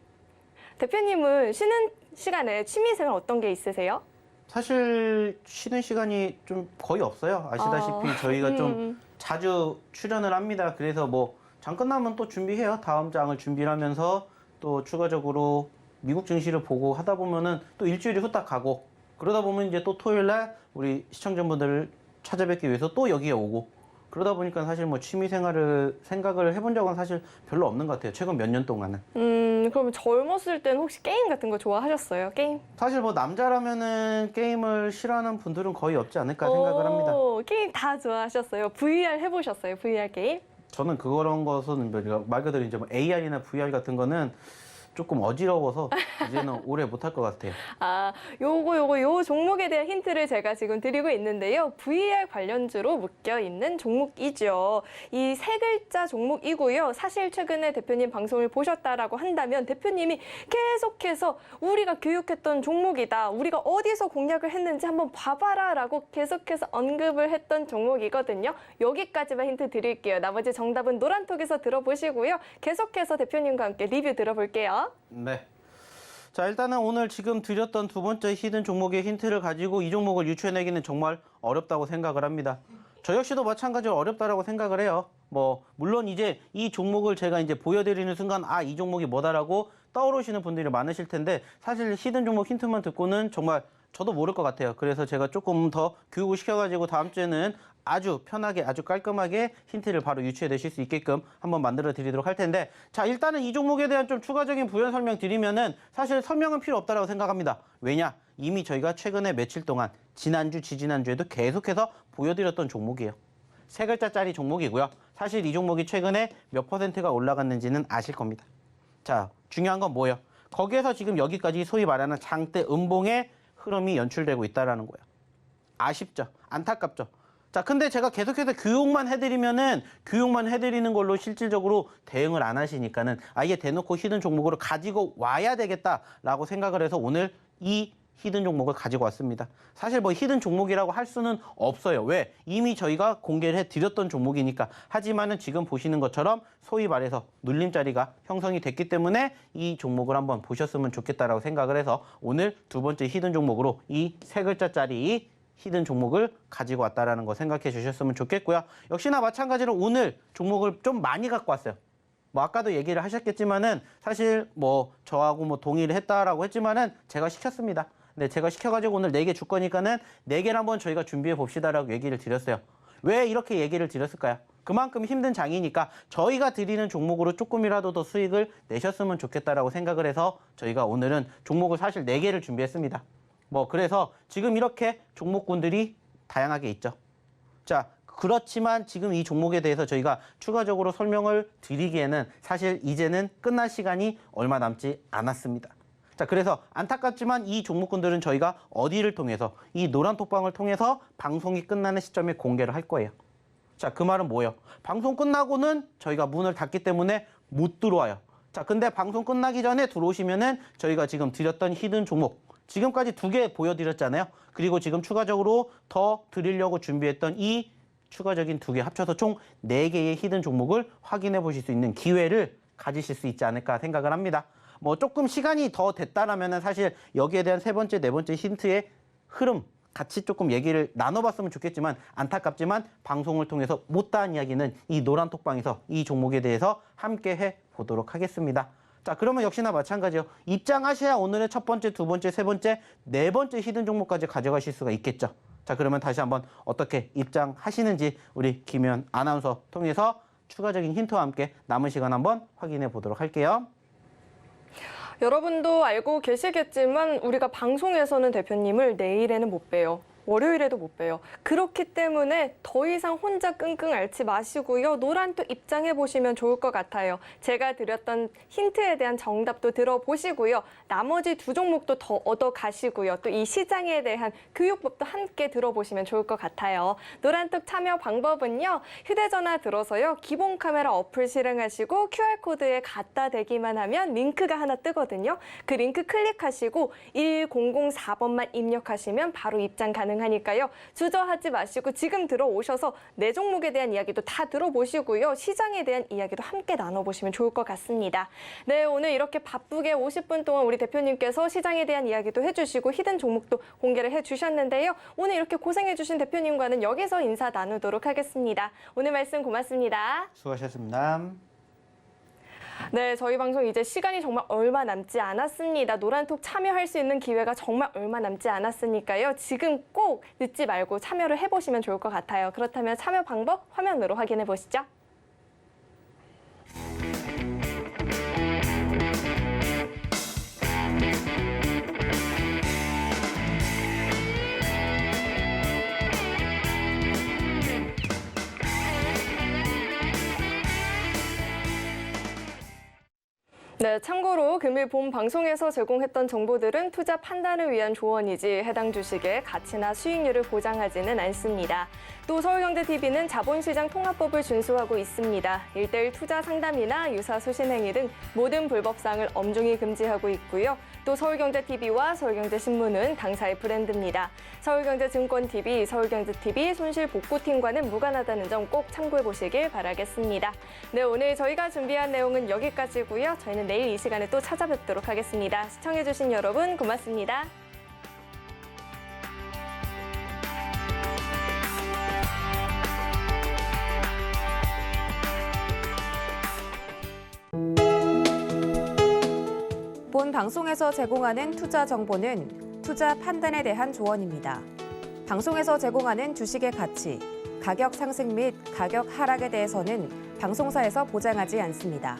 대표님은 쉬는 시간에 취미생활 어떤 게 있으세요? 사실 쉬는 시간이 좀 거의 없어요. 아시다시피 저희가 좀 자주 출연을 합니다. 그래서 뭐 장 끝나면 또 준비해요. 다음 장을 준비를 하면서 또 추가적으로 미국 증시를 보고 하다 보면은 또 일주일이 후딱 가고 그러다 보면 이제 또 토요일 날 우리 시청자분들을 찾아뵙기 위해서 또 여기에 오고 그러다 보니까 사실 뭐 취미 생활을 생각을 해본 적은 사실 별로 없는 것 같아요. 최근 몇 년 동안은. 그럼 젊었을 때는 혹시 게임 같은 거 좋아하셨어요? 게임? 사실 뭐 남자라면은 게임을 싫어하는 분들은 거의 없지 않을까 생각을 합니다. 게임 다 좋아하셨어요? VR 해보셨어요? VR 게임? 저는 그런 것은 말 그대로 이제 뭐 AR이나 VR 같은 거는 조금 어지러워서 이제는 오래 못할 것 같아요. 요 종목에 대한 힌트를 제가 지금 드리고 있는데요. VR 관련주로 묶여 있는 종목이죠. 이 세 글자 종목이고요. 사실 최근에 대표님 방송을 보셨다라고 한다면 대표님이 계속해서 우리가 교육했던 종목이다. 우리가 어디서 공략을 했는지 한번 봐봐라라고 계속해서 언급을 했던 종목이거든요. 여기까지만 힌트 드릴게요. 나머지 정답은 노란톡에서 들어보시고요. 계속해서 대표님과 함께 리뷰 들어볼게요. 네. 자, 일단은 오늘 지금 드렸던 두 번째 히든 종목의 힌트를 가지고 이 종목을 유추해내기는 정말 어렵다고 생각을 합니다. 저 역시도 마찬가지로 어렵다라고 생각을 해요. 물론 이제 이 종목을 제가 이제 보여드리는 순간 이 종목이 뭐다라고 떠오르시는 분들이 많으실 텐데 사실 히든 종목 힌트만 듣고는 정말 저도 모를 것 같아요. 그래서 제가 조금 더 교육을 시켜가지고 다음 주에는 아주 편하게 아주 깔끔하게 힌트를 바로 유추해내실 수 있게끔 한번 만들어 드리도록 할 텐데 자, 일단은 이 종목에 대한 좀 추가적인 부연 설명 드리면은 사실 설명은 필요 없다라고 생각합니다. 왜냐? 이미 저희가 최근에 며칠 동안 지난주, 지지난주에도 계속해서 보여드렸던 종목이에요. 세 글자짜리 종목이고요. 사실 이 종목이 최근에 몇 %가 올라갔는지는 아실 겁니다. 자, 중요한 건 뭐예요? 거기에서 지금 여기까지 소위 말하는 장대 음봉의 흐름이 연출되고 있다는 거예요. 아쉽죠? 안타깝죠? 자, 근데 제가 계속해서 교육만 해드리는 걸로 실질적으로 대응을 안 하시니까는 아예 대놓고 히든 종목으로 가지고 와야 되겠다라고 생각을 해서 오늘 이 히든 종목을 가지고 왔습니다. 사실 히든 종목이라고 할 수는 없어요. 왜? 이미 저희가 공개를 해드렸던 종목이니까. 하지만은 지금 보시는 것처럼 소위 말해서 눌림자리가 형성이 됐기 때문에 이 종목을 한번 보셨으면 좋겠다라고 생각을 해서 오늘 두 번째 히든 종목으로 이 세 글자짜리 히든 종목을 가지고 왔다라는 거 생각해 주셨으면 좋겠고요. 역시나 마찬가지로 오늘 종목을 좀 많이 갖고 왔어요. 아까도 얘기를 하셨겠지만은 사실 저하고 동의를 했다라고 했지만은 제가 시켰습니다. 네, 제가 시켜가지고 오늘 4개 줄 거니까는 4개를 한번 저희가 준비해 봅시다라고 얘기를 드렸어요. 왜 이렇게 얘기를 드렸을까요? 그만큼 힘든 장이니까 저희가 드리는 종목으로 조금이라도 더 수익을 내셨으면 좋겠다라고 생각을 해서 저희가 오늘은 종목을 사실 4개를 준비했습니다. 그래서 지금 이렇게 종목군들이 다양하게 있죠. 자, 그렇지만 지금 이 종목에 대해서 저희가 추가적으로 설명을 드리기에는 사실 이제는 끝날 시간이 얼마 남지 않았습니다. 자, 그래서 안타깝지만 이 종목군들은 저희가 어디를 통해서 이 노란톡방을 통해서 방송이 끝나는 시점에 공개를 할 거예요. 자, 그 말은 뭐예요? 방송 끝나고는 저희가 문을 닫기 때문에 못 들어와요. 자, 근데 방송 끝나기 전에 들어오시면은 저희가 지금 드렸던 히든 종목 지금까지 2개 보여드렸잖아요. 그리고 지금 추가적으로 더 드리려고 준비했던 이 추가적인 2개 합쳐서 총 4개의 히든 종목을 확인해 보실 수 있는 기회를 가지실 수 있지 않을까 생각을 합니다. 조금 시간이 더 됐다라면은 사실 여기에 대한 세 번째, 네 번째 힌트의 흐름 같이 조금 얘기를 나눠봤으면 좋겠지만 안타깝지만 방송을 통해서 못다한 이야기는 이 노란톡방에서 이 종목에 대해서 함께 해보도록 하겠습니다. 자, 그러면 역시나 마찬가지요. 입장하셔야 오늘의 첫 번째, 두 번째, 세 번째, 네 번째 히든 종목까지 가져가실 수가 있겠죠. 자, 그러면 다시 한번 어떻게 입장하시는지 우리 김현 아나운서 통해서 추가적인 힌트와 함께 남은 시간 한번 확인해 보도록 할게요. 여러분도 알고 계시겠지만 우리가 방송에서는 대표님을 내일에는 못 봬요. 월요일에도 못 봬요. 그렇기 때문에 더 이상 혼자 끙끙 앓지 마시고요. 노란톡 입장해 보시면 좋을 것 같아요. 제가 드렸던 힌트에 대한 정답도 들어보시고요. 나머지 2 종목도 더 얻어 가시고요. 또 이 시장에 대한 교육법도 함께 들어보시면 좋을 것 같아요. 노란톡 참여 방법은요. 휴대전화 들어서요. 기본 카메라 어플 실행하시고 QR코드에 갖다 대기만 하면 링크가 하나 뜨거든요. 그 링크 클릭하시고 1004번만 입력하시면 바로 입장 가능합니다. 하니까요. 주저하지 마시고 지금 들어오셔서 내 종목에 대한 이야기도 다 들어보시고요. 시장에 대한 이야기도 함께 나눠보시면 좋을 것 같습니다. 네, 오늘 이렇게 바쁘게 50분 동안 우리 대표님께서 시장에 대한 이야기도 해주시고 히든 종목도 공개를 해주셨는데요. 오늘 이렇게 고생해주신 대표님과는 여기서 인사 나누도록 하겠습니다. 오늘 말씀 고맙습니다. 수고하셨습니다. 네, 저희 방송 이제 시간이 정말 얼마 남지 않았습니다. 노란톡 참여할 수 있는 기회가 정말 얼마 남지 않았으니까요. 지금 꼭 늦지 말고 참여를 해보시면 좋을 것 같아요. 그렇다면 참여 방법 화면으로 확인해 보시죠. 네, 참고로 금일 본 방송에서 제공했던 정보들은 투자 판단을 위한 조언이지 해당 주식의 가치나 수익률을 보장하지는 않습니다. 또 서울경제TV는 자본시장 통합법을 준수하고 있습니다. 1:1 투자 상담이나 유사 수신 행위 등 모든 불법사항을 엄중히 금지하고 있고요. 또 서울경제TV와 서울경제신문은 당사의 브랜드입니다. 서울경제증권TV, 서울경제TV 손실복구팀과는 무관하다는 점 꼭 참고해 보시길 바라겠습니다. 네, 오늘 저희가 준비한 내용은 여기까지고요. 저희는 내일 이 시간에 또 찾아뵙도록 하겠습니다. 시청해주신 여러분 고맙습니다. 본 방송에서 제공하는 투자 정보는 투자 판단에 대한 조언입니다. 방송에서 제공하는 주식의 가치, 가격 상승 및 가격 하락에 대해서는 방송사에서 보장하지 않습니다.